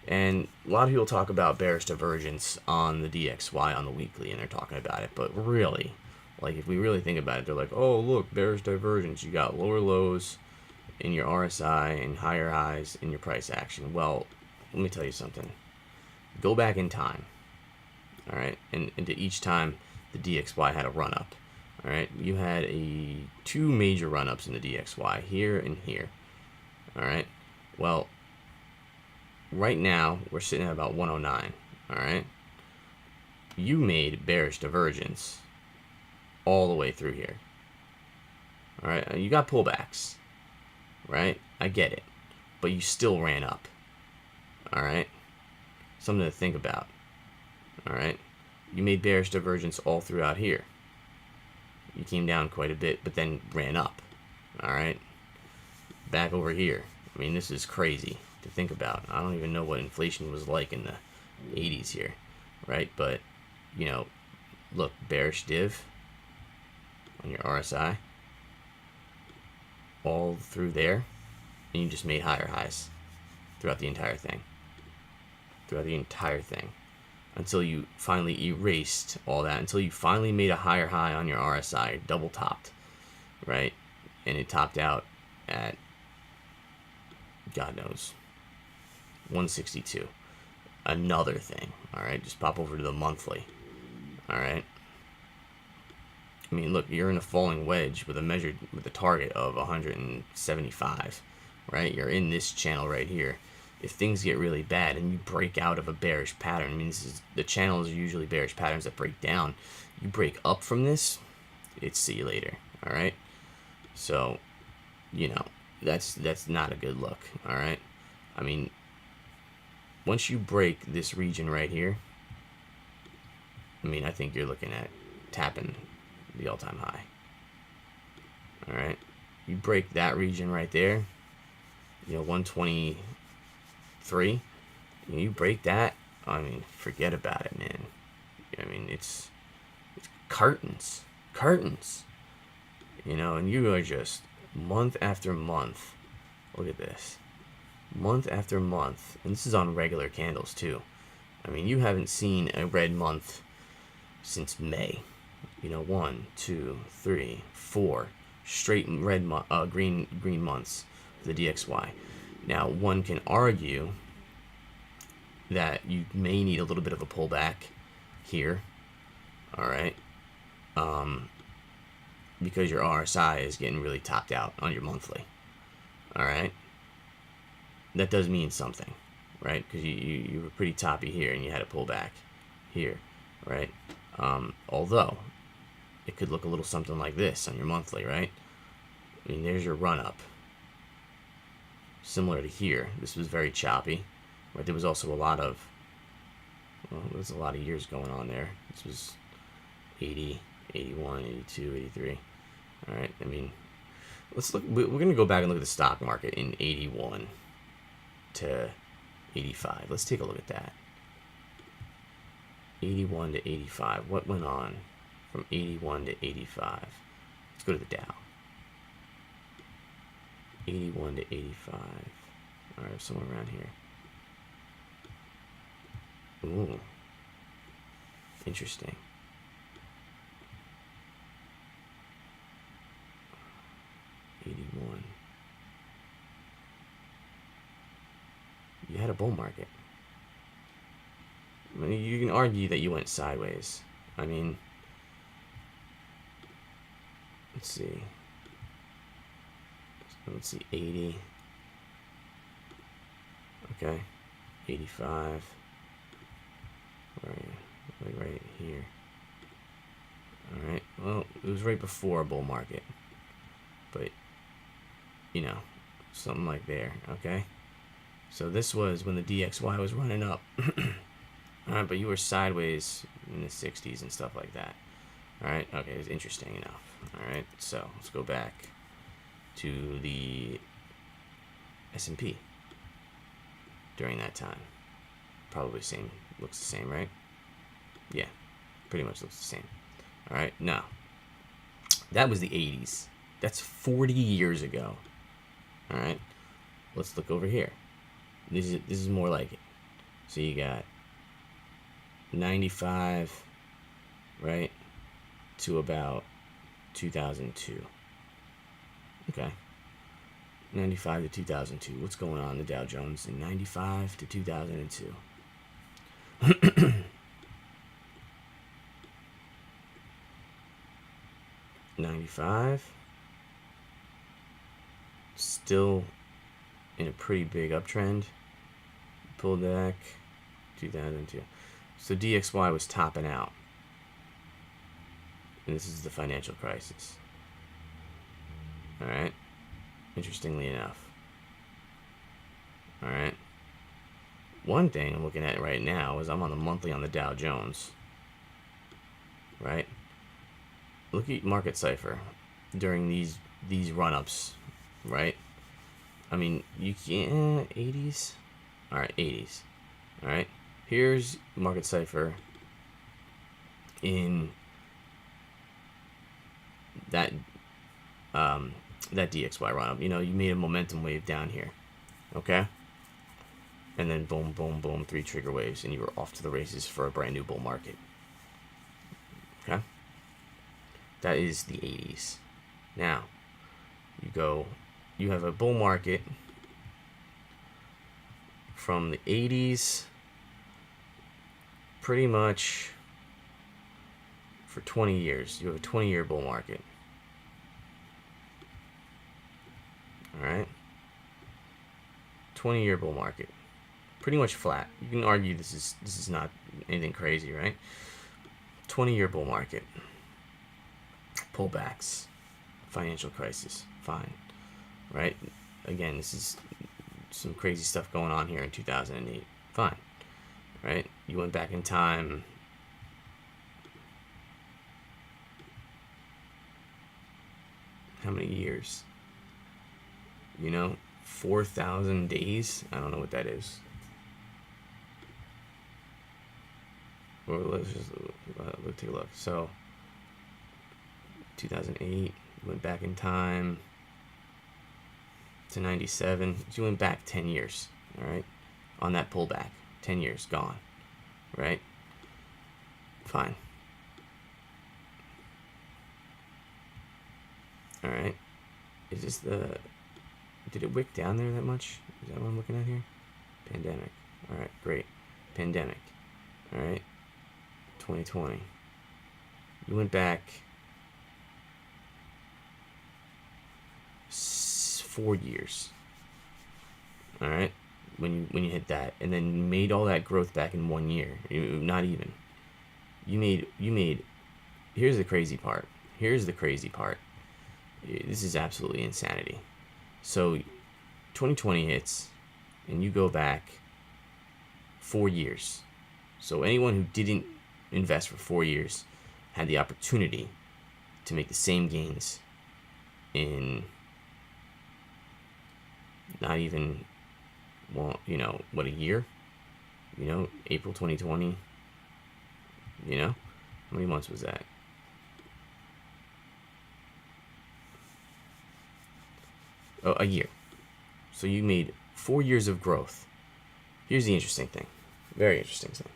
And a lot of people talk about bearish divergence on the DXY on the weekly, and they're talking about it. But really, like if we really think about it, they're like, oh, look, bearish divergence. You got lower lows in your RSI and higher highs in your price action. Well, let me tell you something. Go back in time, all right? And into each time the DXY had a run-up, all right? You had two major run-ups in the DXY, here and here, all right? Well, right now, we're sitting at about 109, all right? You made bearish divergence all the way through here, all right? You got pullbacks, right? I get it, but you still ran up, all right? Something to think about, all right? You made bearish divergence all throughout here. You came down quite a bit, but then ran up, all right? Back over here. I mean, this is crazy to think about. I don't even know what inflation was like in the 80s here, right? But, you know, look, bearish div on your RSI all through there, and you just made higher highs throughout the entire thing. Until you finally erased all that, until you finally made a higher high on your RSI, double topped, right? And it topped out at, God knows, 162. Another thing, all right? Just pop over to the monthly, all right? I mean, look, you're in a falling wedge with a target of 175, right? You're in this channel right here. If things get really bad and you break out of a bearish pattern, I mean, the channels are usually bearish patterns that break down. You break up from this, it's see you later, all right? So, you know, that's not a good look, all right? I mean, once you break this region right here, I mean, I think you're looking at tapping the all-time high, all right? You break that region right there, you know, 123, you break that, I mean, forget about it, man. I mean, it's curtains, you know, and you are just month after month. Look at this, month after month, and this is on regular candles too. I mean, you haven't seen a red month since May. You know, 1, 2, 3, 4 straight red green months for the DXY. Now, one can argue that you may need a little bit of a pullback here, all right, because your RSI is getting really topped out on your monthly, all right. That does mean something, right? Because you were pretty toppy here and you had a pullback here, right? Although it could look a little something like this on your monthly, right? I mean, there's your run up, similar to here. This was very choppy, right? There was also a lot of, well, there's a lot of years going on there. This was 80, 81, 82, 83. All right, I mean, let's look. We're going to go back and look at the stock market in 81 to 85. Let's take a look at that. 81 to 85. What went on from 81 to 85? Let's go to the Dow. 81 to 85. All right, somewhere around here. Ooh, interesting. You had a bull market. I mean, you can argue that you went sideways. I mean, let's see. Let's see, 80. Okay, 85. Where are you? Like right here. All right. Well, it was right before a bull market, but you know, something like there. Okay. So this was when the DXY was running up. All right, but you were sideways in the 60s and stuff like that. All right. Okay, it's interesting enough. All right. So let's go back to the S&P during that time. Probably same. Looks the same, right? Yeah, pretty much looks the same. All right. Now, that was the 80s. That's 40 years ago. All right, let's look over here. This is more like it. So you got 95, right, to about 2002. Okay. 95 to 2002. What's going on in the Dow Jones in 95 to 2002? 95. Still in a pretty big uptrend. Pull back. 2002. So DXY was topping out. And this is the financial crisis. Alright. Interestingly enough. Alright. One thing I'm looking at right now is I'm on the monthly on the Dow Jones. Right? Look at Market Cipher during these run-ups. Right? I mean, you can't... 80s? Alright, 80s. Alright? Here's Market Cipher in that that DXY run-up. You know, you made a momentum wave down here. Okay? And then boom, boom, boom, 3 trigger waves, and you were off to the races for a brand new bull market. Okay? That is the 80s. Now, you have a bull market from the 80s pretty much for 20 years. You have a 20-year bull market. Alright? 20-year bull market. Pretty much flat. You can argue this is not anything crazy, right? 20-year bull market. Pullbacks. Financial crisis. Fine. Right? Again, this is some crazy stuff going on here in 2008. Fine. Right? You went back in time. How many years? You know, 4,000 days? I don't know what that is. Well, let's just take a look. So, 2008, went back in time to 97. You went back 10 years, all right? On that pullback. 10 years, gone, right? Fine. All right. Is this the... Did it wick down there that much? Is that what I'm looking at here? Pandemic. All right, great. Pandemic. All right. 2020. You went back 4 years. All right. When you hit that, and then you made all that growth back in 1 year. Not even. You made. Here's the crazy part. This is absolutely insanity. So, 2020 hits, and you go back 4 years. So anyone who didn't invest for 4 years had the opportunity to make the same gains in not even, well, you know, what, a year? You know, April 2020. You know, how many months was that? Oh, a year. So you made 4 years of growth. Here's the interesting thing. Very interesting thing.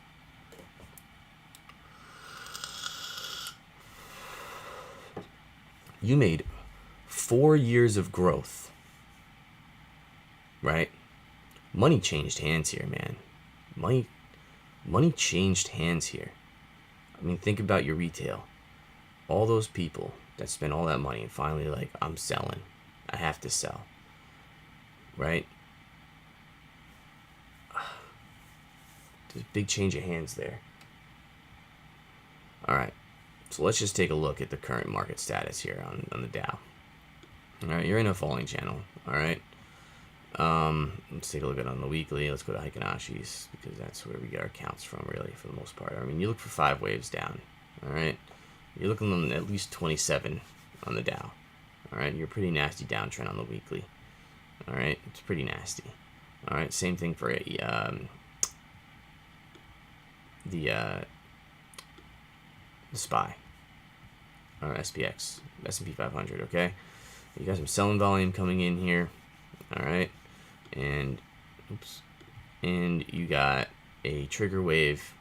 You made 4 years of growth. Right? Money changed hands here, man. Money changed hands here. I mean, think about your retail. All those people that spent all that money and finally like, I'm selling. I have to sell. Right? There's a big change of hands there. Alright. So let's just take a look at the current market status here on the Dow. Alright, you're in a falling channel. Alright. Let's take a look at it on the weekly. Let's go to Heikin Ashi's because that's where we get our counts from, really, for the most part. I mean, you look for 5 waves down. Alright. You're looking on at least 27 on the Dow. Alright, you're a pretty nasty downtrend on the weekly. Alright, it's pretty nasty. Alright, same thing for the SPY. Or SPX, S&P 500, okay? You got some selling volume coming in here. All right, and oops, and you got a trigger wave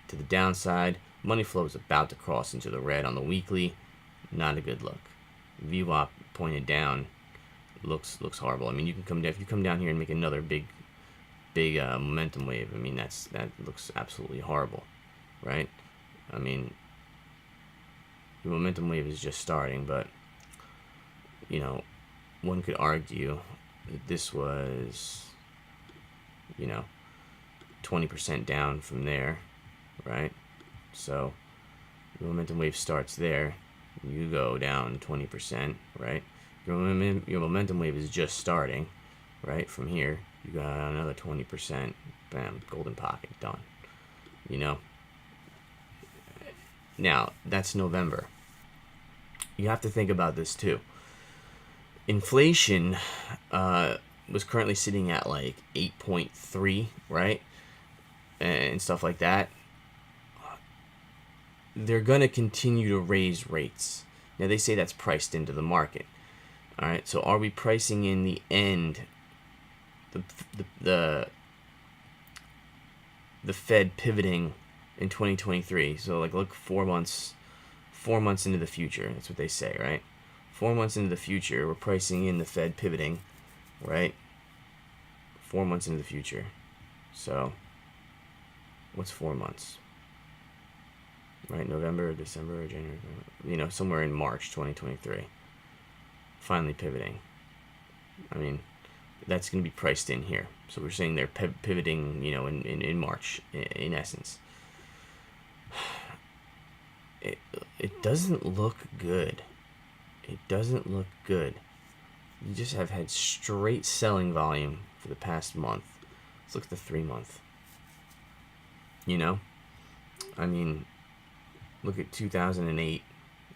to the downside. Money flow is about to cross into the red on the weekly. Not a good look. VWAP pointed down looks horrible. I mean, you can come down if you come down here and make another big momentum wave. I mean, that looks absolutely horrible, right? I mean, the momentum wave is just starting, but you know, one could argue that this was, 20% down from there, right? So the momentum wave starts there, you go down 20%, right? Your momentum wave is just starting, right? From here, you got another 20%, bam, golden pocket, done. Now, that's November. You have to think about this too. Inflation was currently sitting at like 8.3, right? And stuff like that. They're going to continue to raise rates. Now, they say that's priced into the market. All right, so are we pricing in the end, the Fed pivoting in 2023? So like look 4 months into the future. That's what they say, right? 4 months into the future, we're pricing in the Fed pivoting, right? 4 months into the future. So what's 4 months? Right, November, December, January, somewhere in March 2023. Finally pivoting. I mean, that's going to be priced in here. So we're saying they're pivoting, in March, in essence. It doesn't look good. It doesn't look good. You just have had straight selling volume for the past month. Let's look at the 3 month. I mean, look at 2008,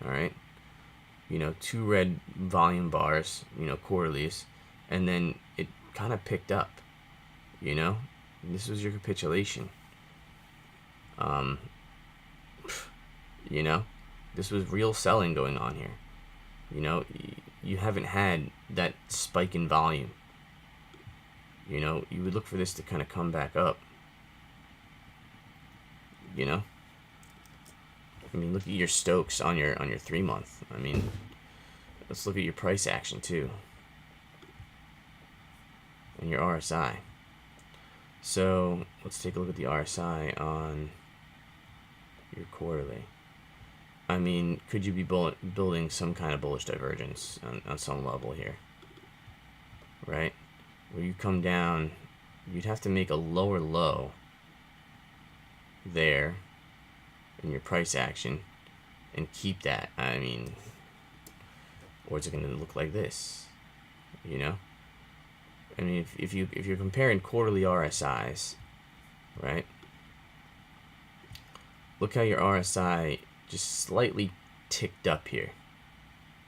all right? 2 red volume bars, quarterlies, and then it kind of picked up, This was your capitulation. This was real selling going on here. You haven't had that spike in volume. You would look for this to kind of come back up. I mean, look at your Stokes on your 3 month. I mean, let's look at your price action too, and your RSI. So let's take a look at the RSI on your quarterly. I mean, could you be building some kind of bullish divergence on some level here, right? Where you come down, you'd have to make a lower low there in your price action and keep that. I mean, or is it going to look like this? I mean, if you're comparing quarterly RSIs, right? Look how your RSI just slightly ticked up here,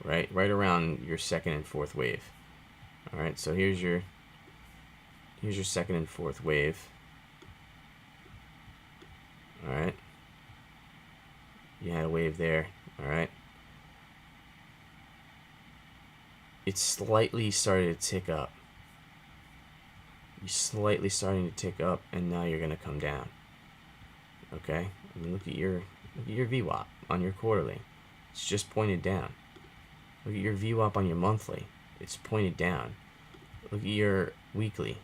right around your second and fourth wave. All right, so here's your second and fourth wave. All right, you had a wave there. All right, it slightly started to tick up. You're slightly starting to tick up, and now you're going to come down. Okay, I mean, look at your VWAP on your quarterly. It's just pointed down. Look at your VWAP on your monthly. It's pointed down. Look at your weekly.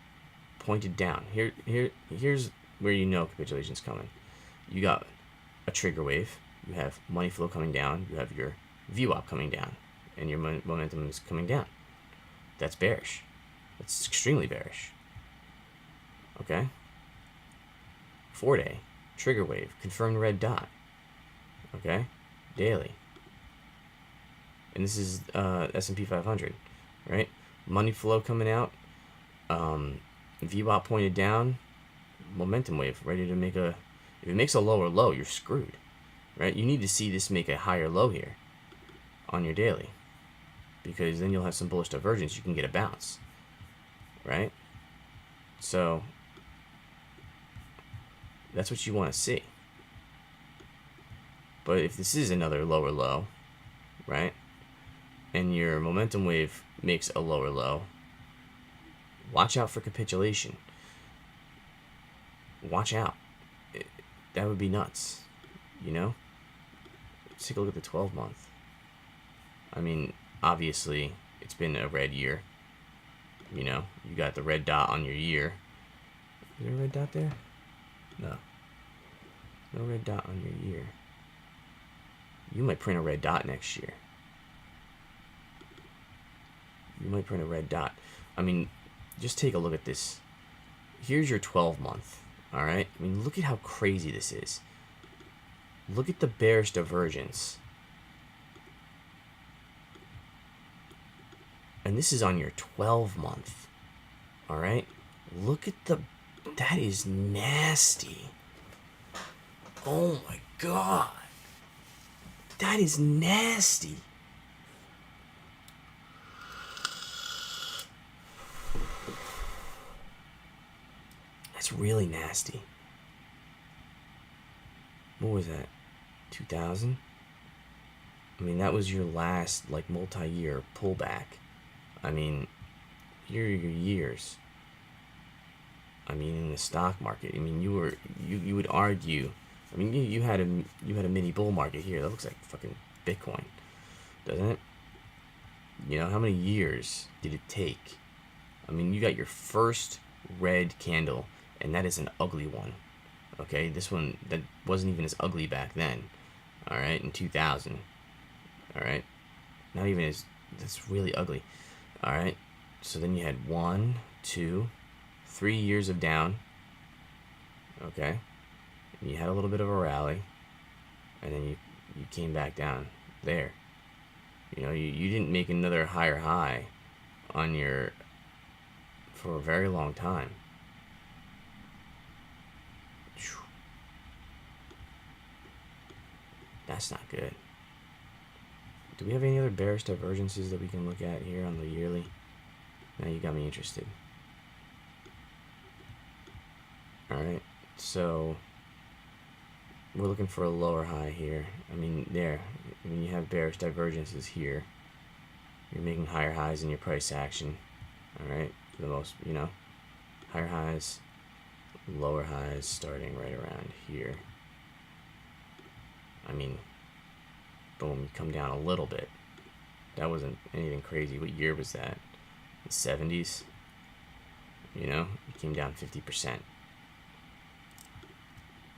Pointed down. Here's where capitulation's coming. You got a trigger wave. You have money flow coming down. You have your VWAP coming down, and your momentum is coming down. That's bearish. That's extremely bearish. Okay. 4-day trigger wave, confirmed red dot. Okay, daily. And this is S&P 500, right? Money flow coming out. VWAP pointed down. Momentum wave ready to make a. If it makes a lower low, you're screwed, right? You need to see this make a higher low here on your daily, because then you'll have some bullish divergence. You can get a bounce, right? So that's what you want to see. But if this is another lower low, right, and your momentum wave makes a lower low, Watch out for capitulation. Watch out. That would be nuts. You know? Let's take a look at the 12 month. I mean, obviously, it's been a red year. You know, you got the red dot on your year. Is there a red dot there? No. No red dot on your year. You might print a red dot next year. You might print a red dot. I mean, just take a look at this. Here's your 12 month. Alright? I mean, look at how crazy this is. Look at the bearish divergence. And this is on your 12 month. Alright? Look at the... That is nasty. Oh my god. That is nasty. That's really nasty. What was that? 2000? I mean, that was your last, like, multi-year pullback. I mean, here are your years. I mean, in the stock market, I mean, you would argue. I mean, you had a mini bull market here. That looks like fucking Bitcoin, doesn't it? You know, how many years did it take? I mean, you got your first red candle, and that is an ugly one. Okay, this one that wasn't even as ugly back then. All right, in 2000. All right, not even as. That's really ugly. All right, so then you had 1, 2, 3 years of down. Okay, and you had a little bit of a rally, and then you came back down there. You know, you didn't make another higher high on your for a very long time. That's not good. Do we have any other bearish divergences that we can look at here on the yearly? Now you got me interested. Alright, so we're looking for a lower high here. I mean, there. When you have bearish divergences here, you're making higher highs in your price action. Alright, for the most, you know, higher highs, lower highs starting right around here. I mean, boom, you come down a little bit. That wasn't anything crazy. What year was that? The 70s? You know, it came down 50%.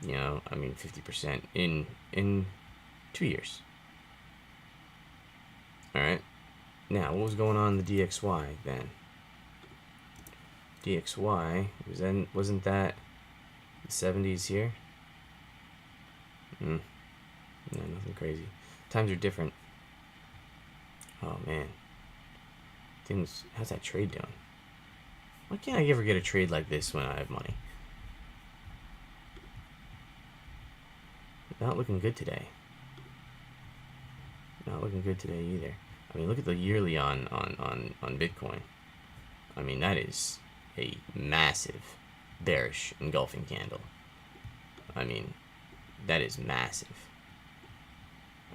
You know, I mean 50% in 2 years. Alright. Now, what was going on in the DXY then? DXY, wasn't that the 70s here? No, nothing crazy. Times are different. Oh man. Things, how's that trade doing? Why can't I ever get a trade like this when I have money? Not looking good today. Not looking good today either. I mean, look at the yearly on Bitcoin. I mean, that is a massive bearish engulfing candle. I mean, that is massive.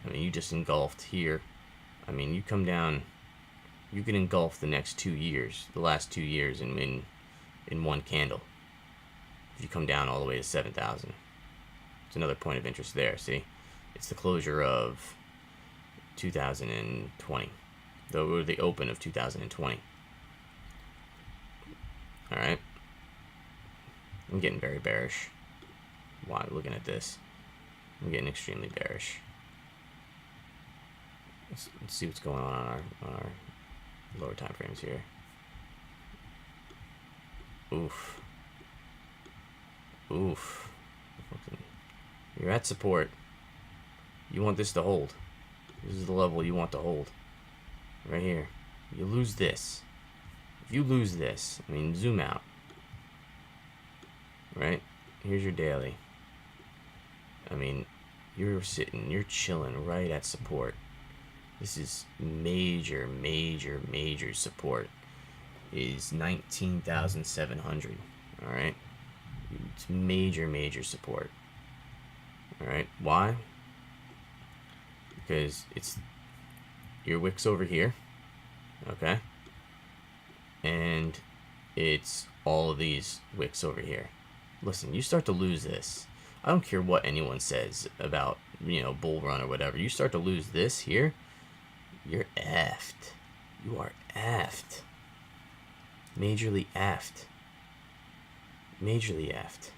I mean, you just engulfed here. I mean, you come down, you can engulf the next 2 years, the last 2 years in one candle. If you come down all the way to 7,000. It's another point of interest there, see? It's the closure of 2020. Or the open of 2020. Alright? I'm getting very bearish. Why? Looking at this. I'm getting extremely bearish. Let's see what's going on our lower time frames here. Oof. Oof. You're at support. You want this to hold. This is the level you want to hold. Right here. You lose this. If you lose this, I mean, zoom out. Right? Here's your daily. I mean, you're sitting, you're chilling right at support. This is major, major, major support. Is 19,700. Alright? It's major, major support. Alright? Why? Because it's your wicks over here. Okay? And it's all of these wicks over here. Listen, you start to lose this. I don't care what anyone says about, bull run or whatever. You start to lose this here, you're effed. You are effed. Majorly effed. Majorly effed.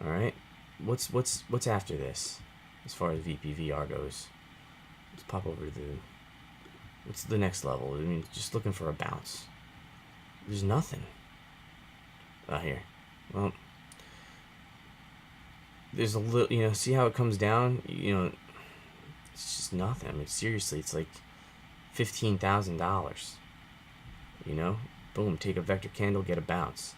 Alright? What's after this? As far as VPVR goes. Let's pop over to what's the next level? I mean, just looking for a bounce. There's nothing. Oh, here. Well, there's a little, see how it comes down? It's just nothing. I mean, seriously, it's like $15,000. Boom, take a vector candle, get a bounce.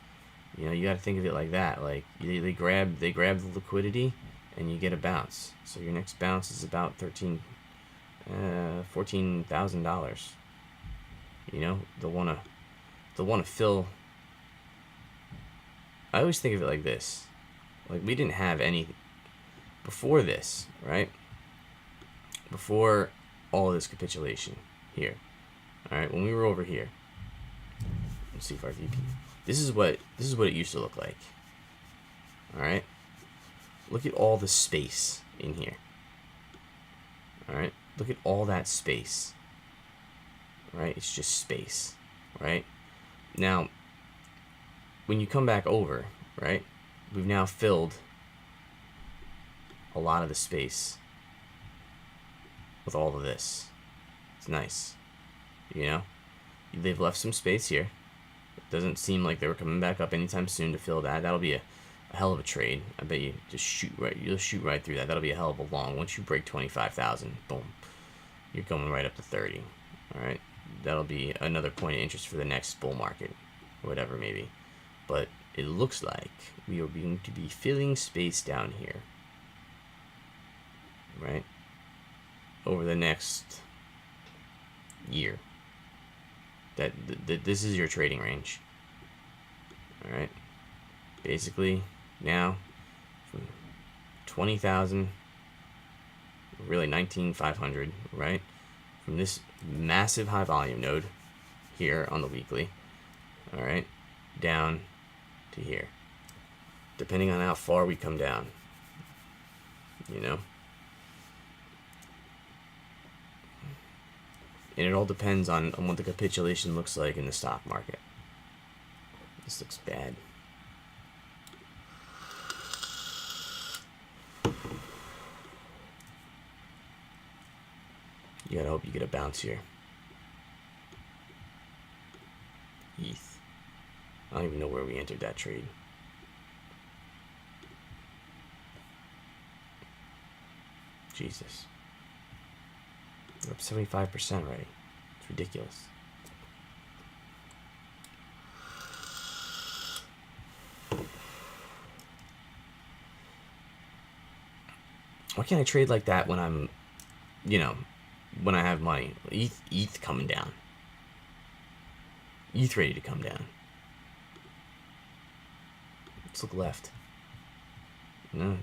You got to think of it like that. Like they grab the liquidity, and you get a bounce. So your next bounce is about $14,000. They'll wanna fill. I always think of it like this. Like, we didn't have any before this, right? Before all of this capitulation here. All right, when we were over here. Let's see if our VP. This is what it used to look like. All right. Look at all the space in here. All right. Look at all that space. All right. It's just space. Right. Now, when you come back over, right, we've now filled a lot of the space with all of this. It's nice. They've left some space here. It doesn't seem like they were coming back up anytime soon to fill that. That'll be a hell of a trade. I bet you you'll shoot right through that. That'll be a hell of a long. Once you break 25,000, boom, you're going right up to 30. All right, that'll be another point of interest for the next bull market, or whatever maybe. But it looks like we are going to be filling space down here, right, over the next year. That this is your trading range. All right, basically now from 20,000, really 19,500, right, from this massive high volume node here on the weekly, all right, down to here, depending on how far we come down. And it all depends on what the capitulation looks like in the stock market. This looks bad. You gotta hope you get a bounce here. ETH. I don't even know where we entered that trade. Jesus. We're up 75% already. It's ridiculous. Why can't I trade like that when I'm, when I have money? ETH coming down. ETH ready to come down. Let's look left. No,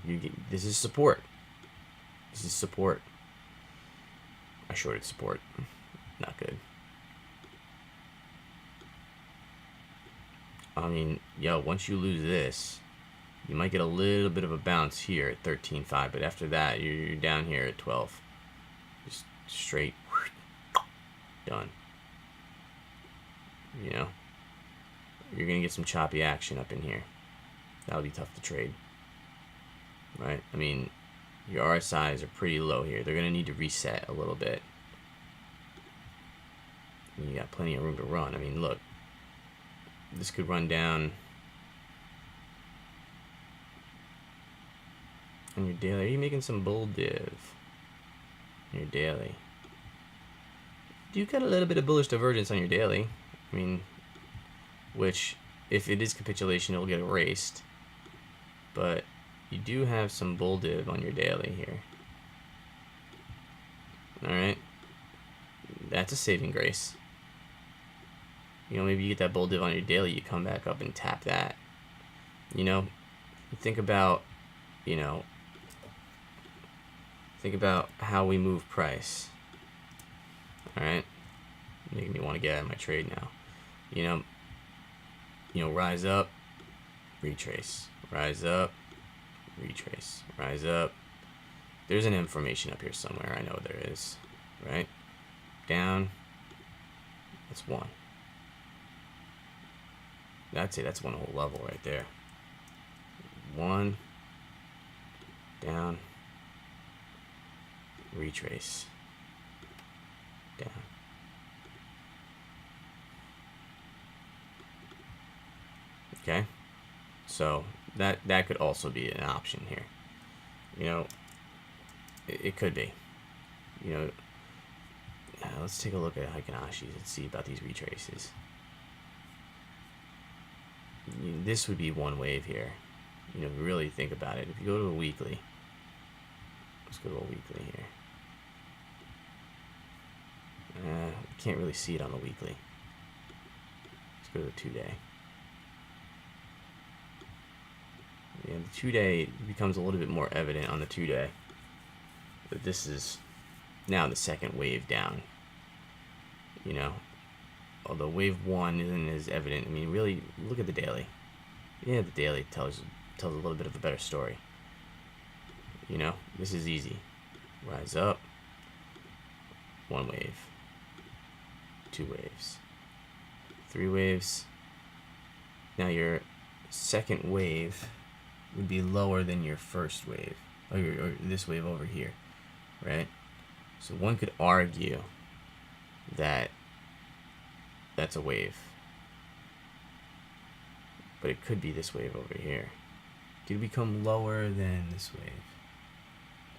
this is support. This is support. I shorted support. Not good. I mean, once you lose this, you might get a little bit of a bounce here at 13.5, but after that, you're down here at 12. Just straight done. You're gonna get some choppy action up in here. That'll be tough to trade. Right? I mean, your RSIs are pretty low here. They're going to need to reset a little bit. And you got plenty of room to run. I mean, look. This could run down on your daily. Are you making some bull div? On your daily. You got a little bit of bullish divergence on your daily. I mean, which, if it is capitulation, it'll get erased. But you do have some bull div on your daily here. Alright. That's a saving grace. Maybe you get that bull div on your daily, you come back up and tap that. Think about, think about how we move price. Alright. Making me want to get out of my trade now. rise up, retrace, rise up, retrace, rise up. There's an information up here somewhere. I know there is, right? Down. That's one. That's it. That's one whole level right there. One. Down. Retrace. Down. Okay. So that could also be an option here. It could be. Let's take a look at Heikin-Ashis and see about these retraces. This would be one wave here. Really think about it. If you go to a weekly, let's go to a weekly here. You can't really see it on the weekly. Let's go to the 2-day. Yeah, the 2-day becomes a little bit more evident on the 2-day. But this is now the second wave down. Although wave 1 isn't as evident. I mean, really, look at the daily. Yeah, the daily tells a little bit of a better story. This is easy. Rise up. 1 wave. 2 waves. 3 waves. Now your second wave would be lower than your first wave. Or this wave over here. Right? So one could argue that that's a wave. But it could be this wave over here. Did it become lower than this wave?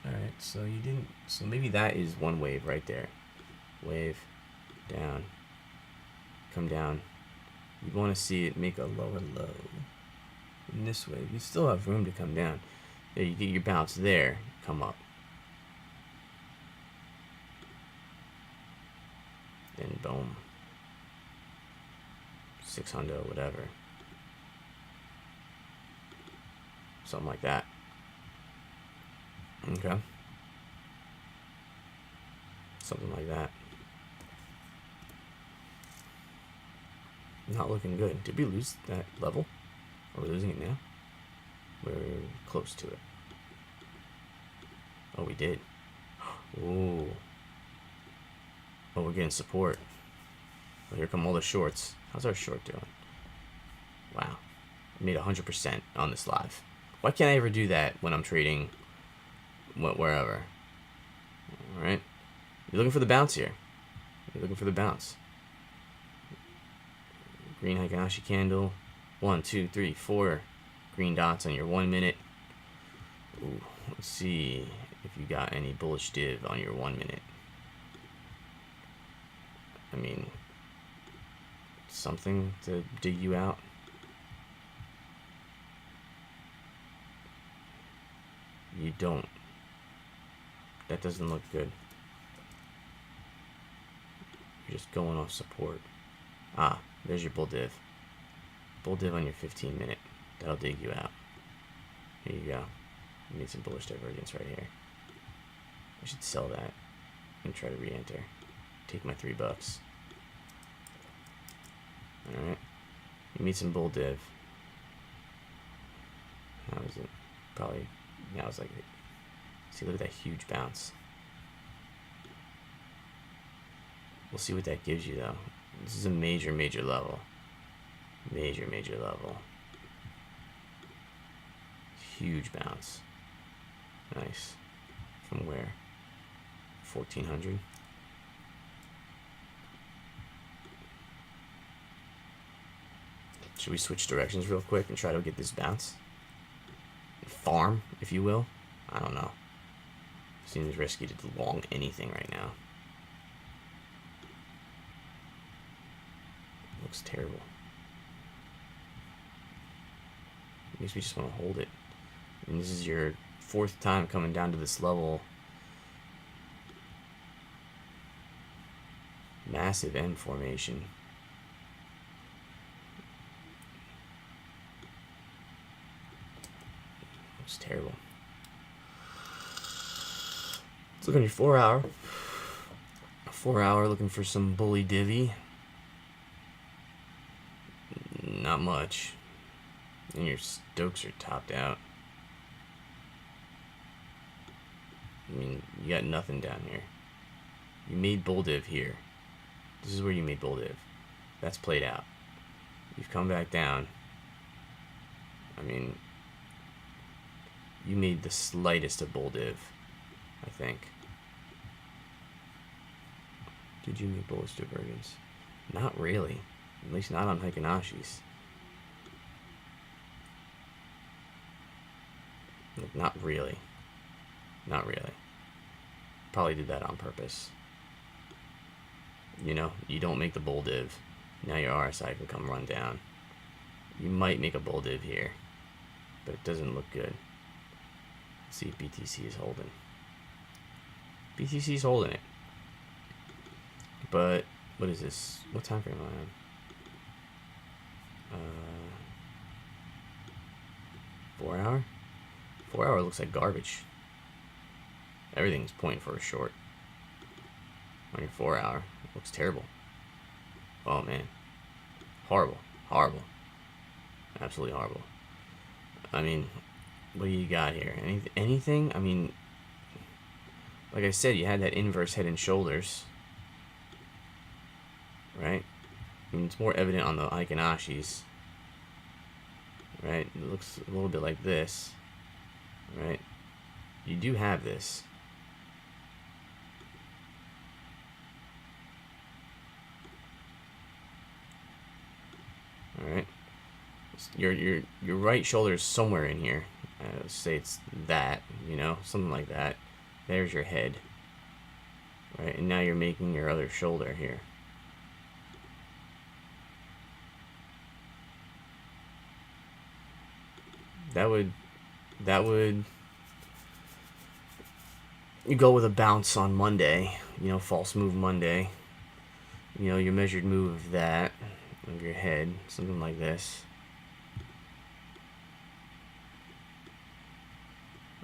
Alright, so you didn't... So maybe that is one wave right there. Wave, down, come down. You want to see it make a lower low. In this wave, you still have room to come down. There, you get your bounce there, come up. Then boom. 600, whatever. Something like that. Okay. Something like that. Not looking good. Did we lose that level? Are we losing it now? We're close to it. Oh, we did. Ooh. Oh, we're getting support. Well, here come all the shorts. How's our short doing? Wow. I made 100% on this live. Why can't I ever do that when I'm trading wherever? Alright. You're looking for the bounce here. You're looking for the bounce. Green Heikin-Ashi candle. 1, 2, 3, 4 green dots on your 1 minute. Ooh, let's see if you got any bullish div on your 1 minute. I mean, something to dig you out. You don't. That doesn't look good. You're just going off support. Ah, there's your bull div. Bull div on your 15 minute. That'll dig you out. Here you go. You need some bullish divergence right here. I should sell that and try to re-enter. Take my $3. Alright. You need some bull div. How is it? Probably, now it's like, see, look at that huge bounce. We'll see what that gives you though. This is a major, major level. Major, major level. Huge bounce. Nice. From where? 1400. Should we switch directions real quick and try to get this bounce? Farm, if you will. I don't know. Seems risky to long anything right now. Looks terrible. I guess we just want to hold it. And this is your 4th time coming down to this level. Massive M formation. Looks terrible. Let's look on your 4 hour. 4 hour looking for some bully divvy. not much. And your Stokes are topped out. I mean, you got nothing down here. You made bull div here. This is where you made bull div. That's played out. You've come back down. I mean, you made the slightest of bull div, I think. Did you make bullish divergence? Not really. At least not on Heikinashi's. Like, not really. Not really. Probably did that on purpose. You know, you don't make the bull div. Now your RSI can come run down. You might make a bull div here, but it doesn't look good. Let's see if BTC is holding. BTC is holding it. But, what is this? What time frame am I on? 4 hour? 4 hour looks like garbage. Everything's pointing for a short. On your 4 hour, it looks terrible. Oh man. Horrible. Horrible. Absolutely horrible. I mean, what do you got here? Anything? I mean, like I said, you had that inverse head and shoulders. Right? I mean, it's more evident on the Heikinashi's. Right? It looks a little bit like this. Right? You do have this. Alright. Your right shoulder is somewhere in here. Say it's that, you know, something like that. There's your head. Right? And now you're making your other shoulder here. That would you go with a bounce on Monday, you know, false move Monday. You know, your measured move of that, of your head, something like this.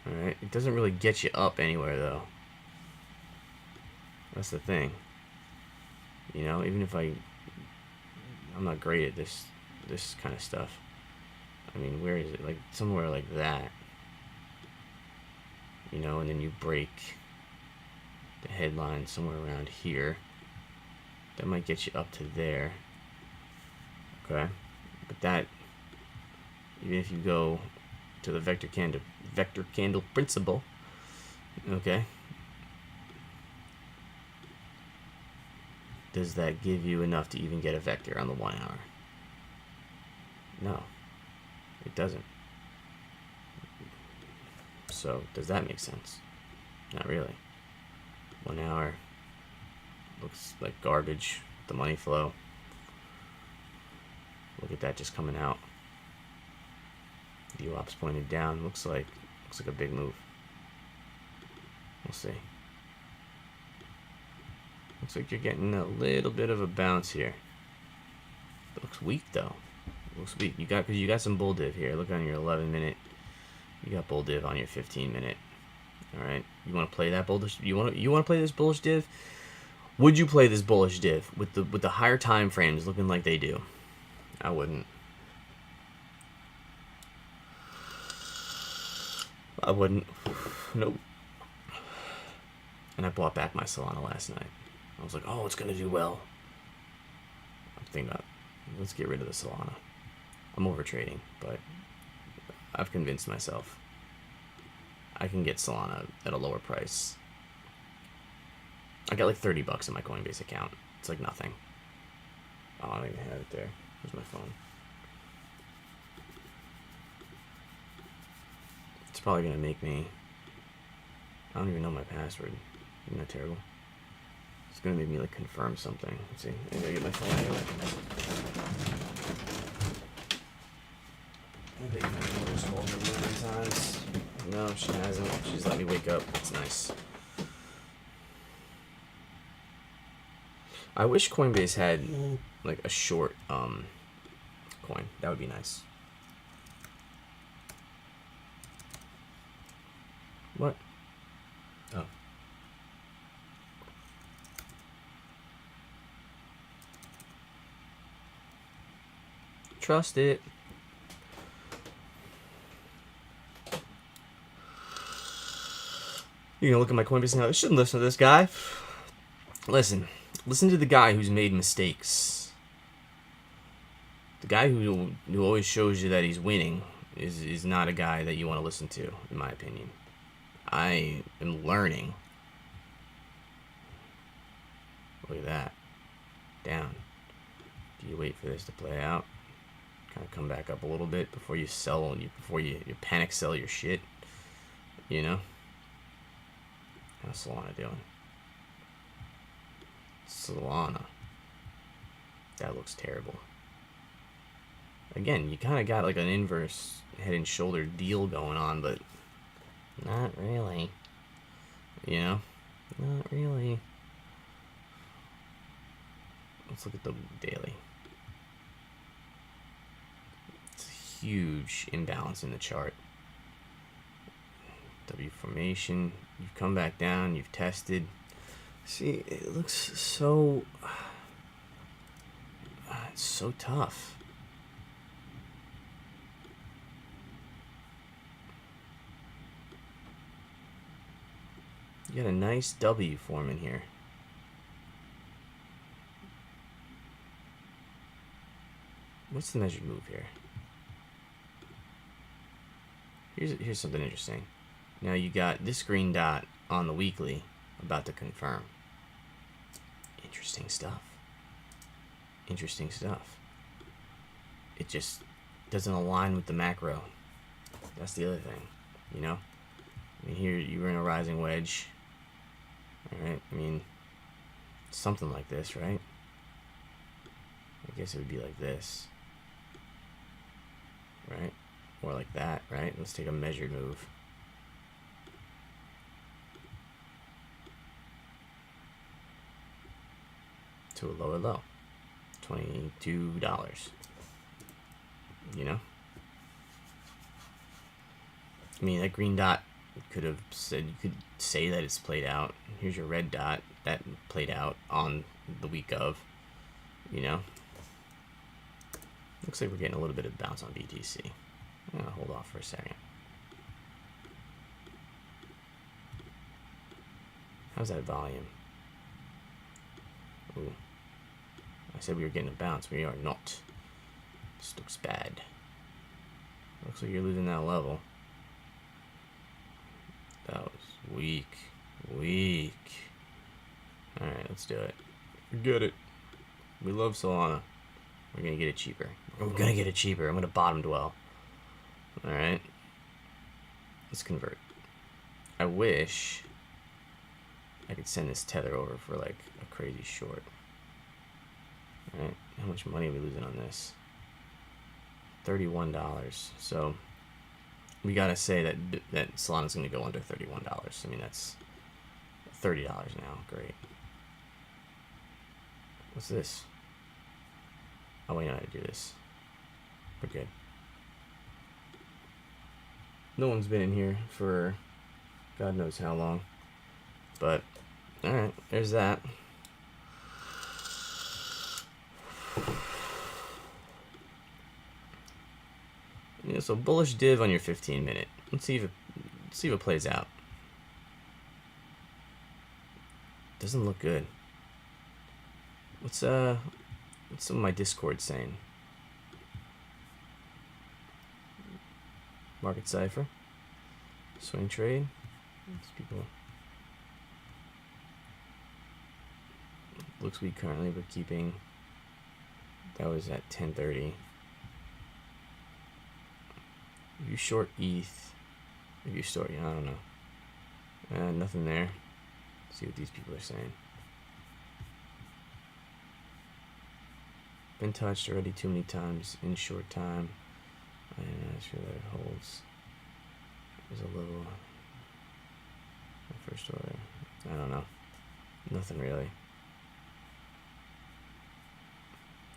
Alright, it doesn't really get you up anywhere though. That's the thing. You know, even if I'm not great at this kind of stuff. I mean, where is it? Like, somewhere like that. You know, and then you break the headline somewhere around here. That might get you up to there. Okay? But that, even if you go to the vector candle principle, okay? Does that give you enough to even get a vector on the 1 hour? No. It doesn't. So, does that make sense? Not really. 1 hour looks like garbage. The money flow. Look at that just coming out. VWAP's pointed down. Looks like a big move. We'll see. Looks like you're getting a little bit of a bounce here. It looks weak though. Looks weak. Because you got some bull div here. Look on your 11 minute. You got bull div on your 15 minute. All right. You want to play that bullish? You want to play this bullish div? Would you play this bullish div with the higher time frames looking like they do? I wouldn't. I wouldn't. Nope. And I bought back my Solana last night. I was like, oh, it's gonna do well. I'm thinking about, let's get rid of the Solana. I'm over trading, but I've convinced myself I can get Solana at a lower price. I got like $30 in my Coinbase account. It's like nothing. Oh, I don't even have it there. Where's my phone? It's probably gonna make me. I don't even know my password. Isn't that terrible? It's gonna make me like confirm something. Let's see. I gotta get my phone anyway. I bet my mother's called me a million times. No, she hasn't. She's let me wake up. It's nice. I wish Coinbase had like a short coin. That would be nice. What? Oh. Trust it. You're gonna look at my Coinbase now. I shouldn't listen to this guy. Listen to the guy who's made mistakes. The guy who always shows you that he's winning is not a guy that you want to listen to, in my opinion. I am learning. Look at that. Down. Do you wait for this to play out? Kind of come back up a little bit before you sell, before you panic sell your shit. You know? How's Solana doing? Solana. That looks terrible. Again, you kind of got like an inverse head and shoulder deal going on, but not really. You know? Not really. Let's look at the daily. It's a huge imbalance in the chart. W formation. You've come back down. You've tested. See, it looks so... it's so tough. You got a nice W forming here. What's the measured move here? Here's something interesting. Now you got this green dot on the weekly about to confirm. Interesting stuff. Interesting stuff. It just doesn't align with the macro. That's the other thing, you know? I mean, here you were in a rising wedge. Alright, I mean, something like this, right? I guess it would be like this. Right? Or like that, right? Let's take a measured move. To a lower low. $22. You know? I mean, that green dot could have said, you could say that it's played out. Here's your red dot that played out on the week of, you know? Looks like we're getting a little bit of bounce on BTC. I'm gonna hold off for a second. How's that volume? Ooh. I said we were getting a bounce. We are not. This looks bad. Looks like you're losing that level. That was weak. Weak. Alright, let's do it. Forget it. We love Solana. We're gonna get it cheaper. We're gonna get it cheaper. I'm gonna bottom dwell. Alright. Let's convert. I wish I could send this tether over for like a crazy short. Alright. How much money are we losing on this? $31. So we gotta say that Solana's gonna go under $31. I mean, that's $30 now. Great. What's this? Oh, we know how to do this. We're good. No one's been in here for God knows how long. But, alright, there's that. Yeah, so bullish div on your 15-minute. Let's see if it plays out. Doesn't look good. What's some of my Discord saying? Market cipher. Swing trade. These people. Looks weak currently, but keeping. That was at 10:30. If you short ETH, if you short, I don't know. Nothing there. Let's see what these people are saying. Been touched already too many times in short time. I'm not sure that it holds. There's a little. First order. I don't know. Nothing really.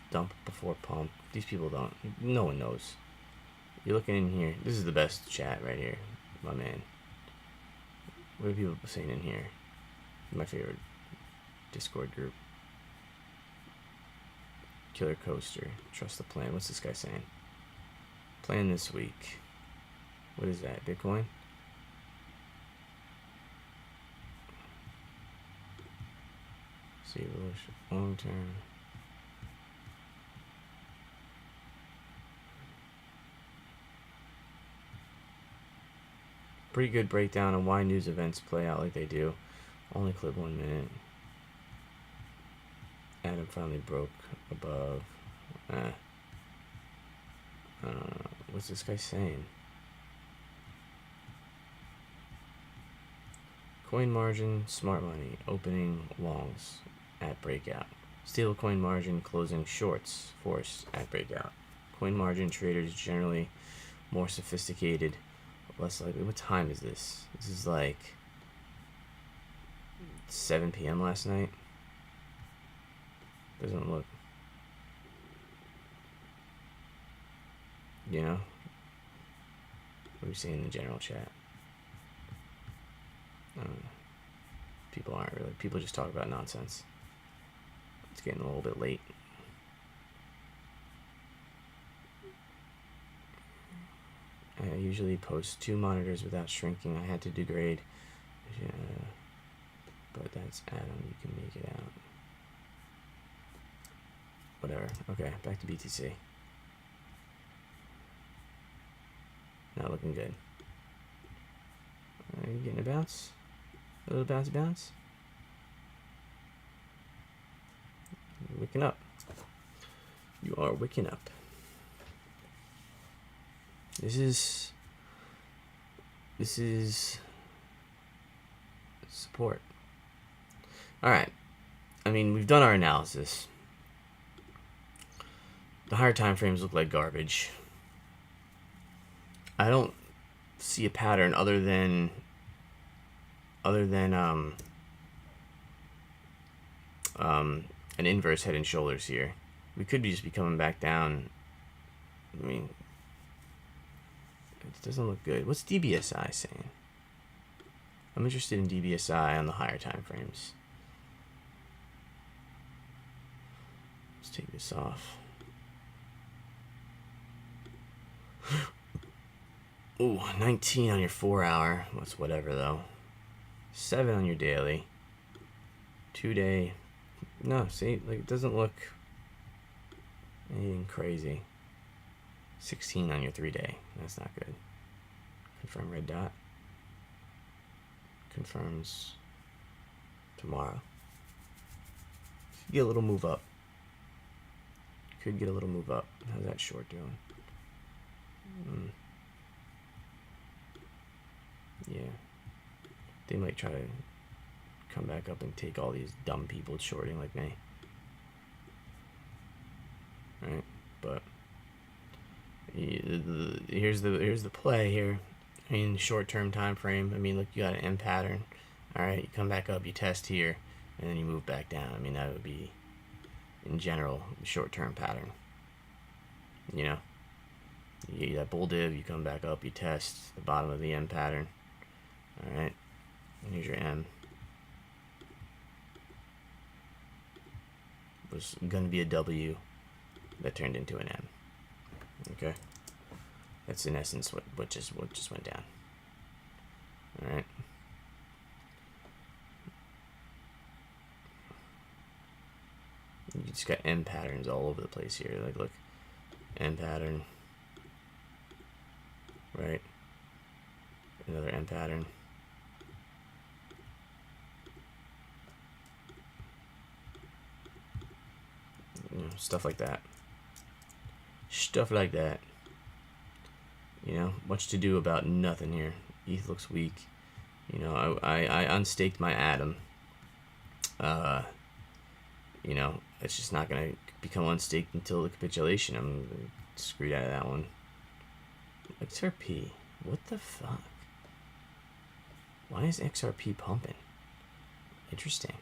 Dump before pump. These people don't. No one knows. You're looking in here. This is the best chat right here, my man. What are people saying in here? My favorite Discord group. Killer Coaster. Trust the plan. What's this guy saying? Plan this week. What is that? Bitcoin? See, long term. Pretty good breakdown on why news events play out like they do. Only clip 1 minute. Adam finally broke above. What's this guy saying? Coin margin, smart money, opening longs at breakout. Stablecoin margin, closing shorts, force at breakout. Coin margin traders generally more sophisticated, less likely. What time is this? This is like 7 p.m. last night. Doesn't look, you know, what are we seeing in the general chat? People aren't really, people just talk about nonsense. It's getting a little bit late. I usually post 2 monitors without shrinking. I had to degrade, but that's Adam, you can make it out. Whatever. Okay, back to BTC. Not looking good. Are you getting a bounce? A little bounce bounce? You're wicking up. You are wicking up. This is support. Alright. I mean, we've done our analysis. The higher time frames look like garbage. I don't see a pattern other than an inverse head and shoulders here. We could just be coming back down. I mean, it doesn't look good. What's DBSI saying? I'm interested in DBSI on the higher time frames. Let's take this off. Ooh, 19 on your 4 hour. That's whatever though. 7 on your daily. 2 day. No, see, like it doesn't look anything crazy. 16 on your 3 day. That's not good. Confirm red dot. Confirms tomorrow. Could get a little move up. Could get a little move up. How's that short doing? Yeah. They might try to come back up and take all these dumb people shorting like me. Right? But here's the play here. I mean, short-term time frame. I mean, look, you got an M pattern. All right, you come back up, you test here, and then you move back down. I mean, that would be, in general, the short-term pattern. You know, you get that bull div, you come back up, you test the bottom of the M pattern. All right, and here's your M. It was gonna be a W that turned into an M. Okay. That's in essence what just went down. All right. You just got M patterns all over the place here. Like, look, M pattern, right? Another M pattern. You know, stuff like that. Stuff like that. You know, much to do about nothing here. ETH looks weak. You know, I unstaked my Atom. You know, it's just not going to become unstaked until the capitulation. I'm screwed out of that one. XRP. What the fuck? Why is XRP pumping? Interesting.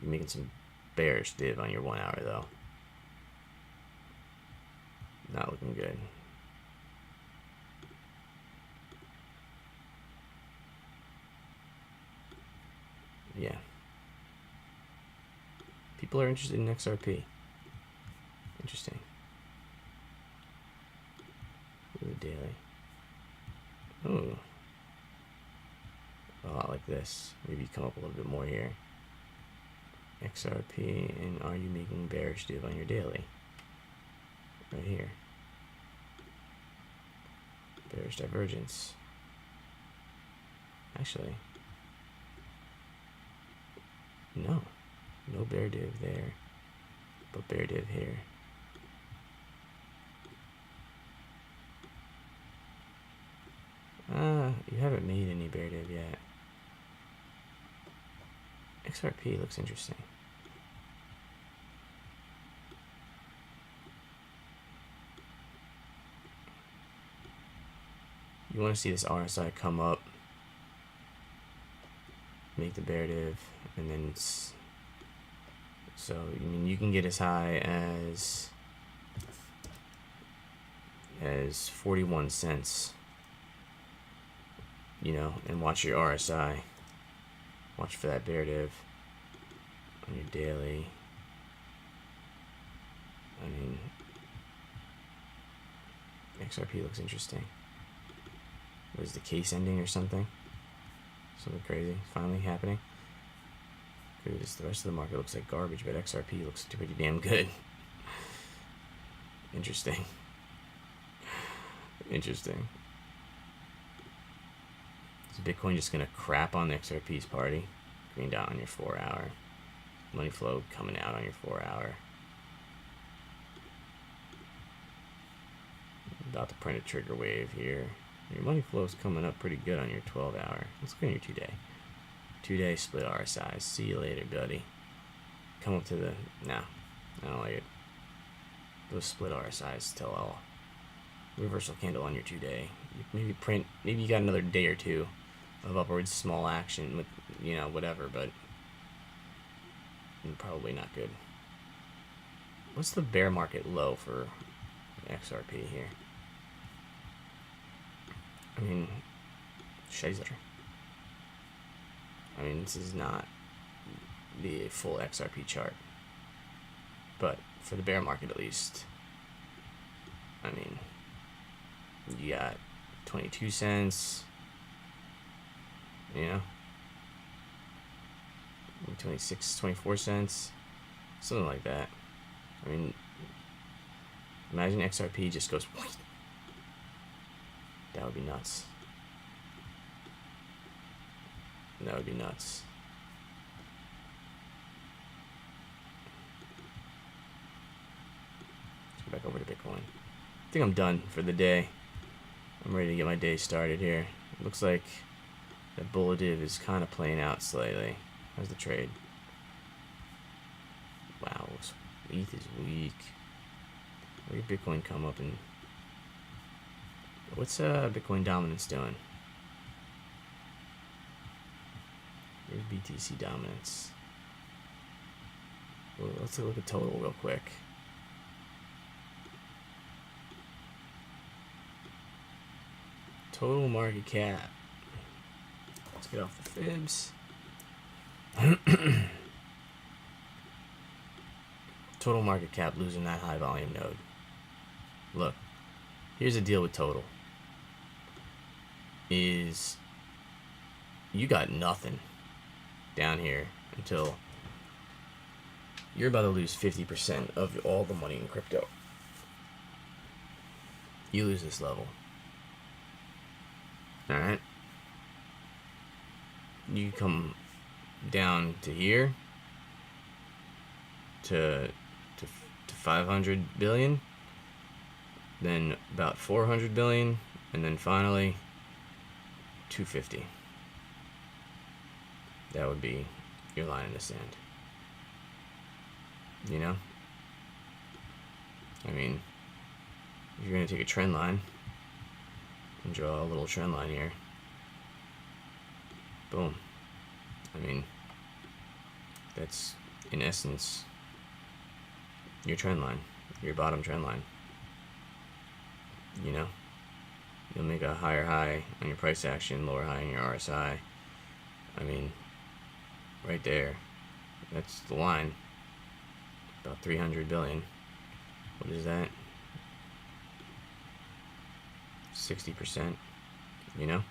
You're making some bearish div on your 1 hour, though. Not looking good. Yeah. People are interested in XRP. Interesting. Ooh, daily. Ooh. A lot like this. Maybe come up a little bit more here. XRP, and are you making bearish div on your daily? Right here. Bearish divergence. Actually, no. No bear div there, but bear div here. You haven't made any bear div yet. XRP looks interesting. You want to see this RSI come up, make the bear div, and then so I mean you can get as high as 41 cents, you know, and watch your RSI. Watch for that bear div on your daily. I mean, XRP looks interesting. Was the case ending or something? Something crazy finally happening. Because the rest of the market looks like garbage, but XRP looks pretty damn good. Interesting. Interesting. Is Bitcoin just gonna crap on the XRP's party? Green dot on your 4 hour. Money flow coming out on your 4 hour. About to print a trigger wave here. Your money flow is coming up pretty good on your 12 hour. Let's go on your 2 day. 2 day split RSIs. See you later, buddy. Come up to the... Nah, I don't like it. Those split RSIs tell all. Reversal candle on your 2 day. Maybe print... Maybe you got another day or two of upwards small action with, you know, whatever, but... Probably not good. What's the bear market low for XRP here? I mean, Shazer. I mean, this is not the full XRP chart. But for the bear market at least, I mean, you got 22 cents, you know, 26, 24 cents, something like that. I mean, imagine XRP just goes, that would be nuts. That would be nuts. Let's go back over to Bitcoin. I think I'm done for the day. I'm ready to get my day started here. It looks like that bull div is kind of playing out slightly. How's the trade? Wow, ETH is weak. Where did Bitcoin come up and... What's Bitcoin dominance doing? Here's BTC dominance. Well, let's take a look at total real quick. Total market cap. Let's get off the fibs. Total market cap losing that high volume node. Look, here's the deal with total. Is you got nothing down here until you're about to lose 50% of all the money in crypto. You lose this level. Alright? You come down to here to 500 billion, then about 400 billion, and then finally 250. That would be your line in the sand. You know? I mean, if you're going to take a trend line and draw a little trend line here, boom. I mean, that's in essence your trend line, your bottom trend line. You know? You'll make a higher high on your price action, lower high on your RSI. I mean, right there, that's the line. About 300 billion. What is that? 60%, you know?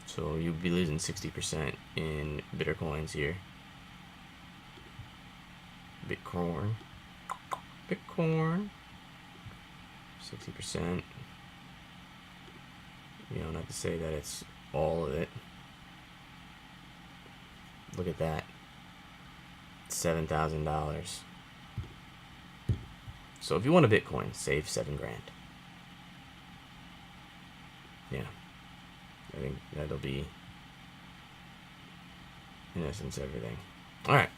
So you'd be losing 60% in Bitcoins here. Bitcoin. 60%. You don't have to say that it's all of it. Look at that. $7,000. So if you want a Bitcoin, save $7 grand. Yeah. I think that'll be, in essence, everything. Alright.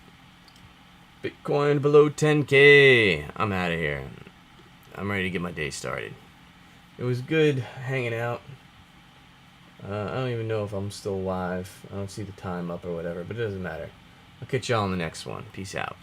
Bitcoin below 10K. I'm out of here. I'm ready to get my day started. It was good hanging out. I don't even know if I'm still live. I don't see the time up or whatever, but it doesn't matter. I'll catch y'all on the next one. Peace out.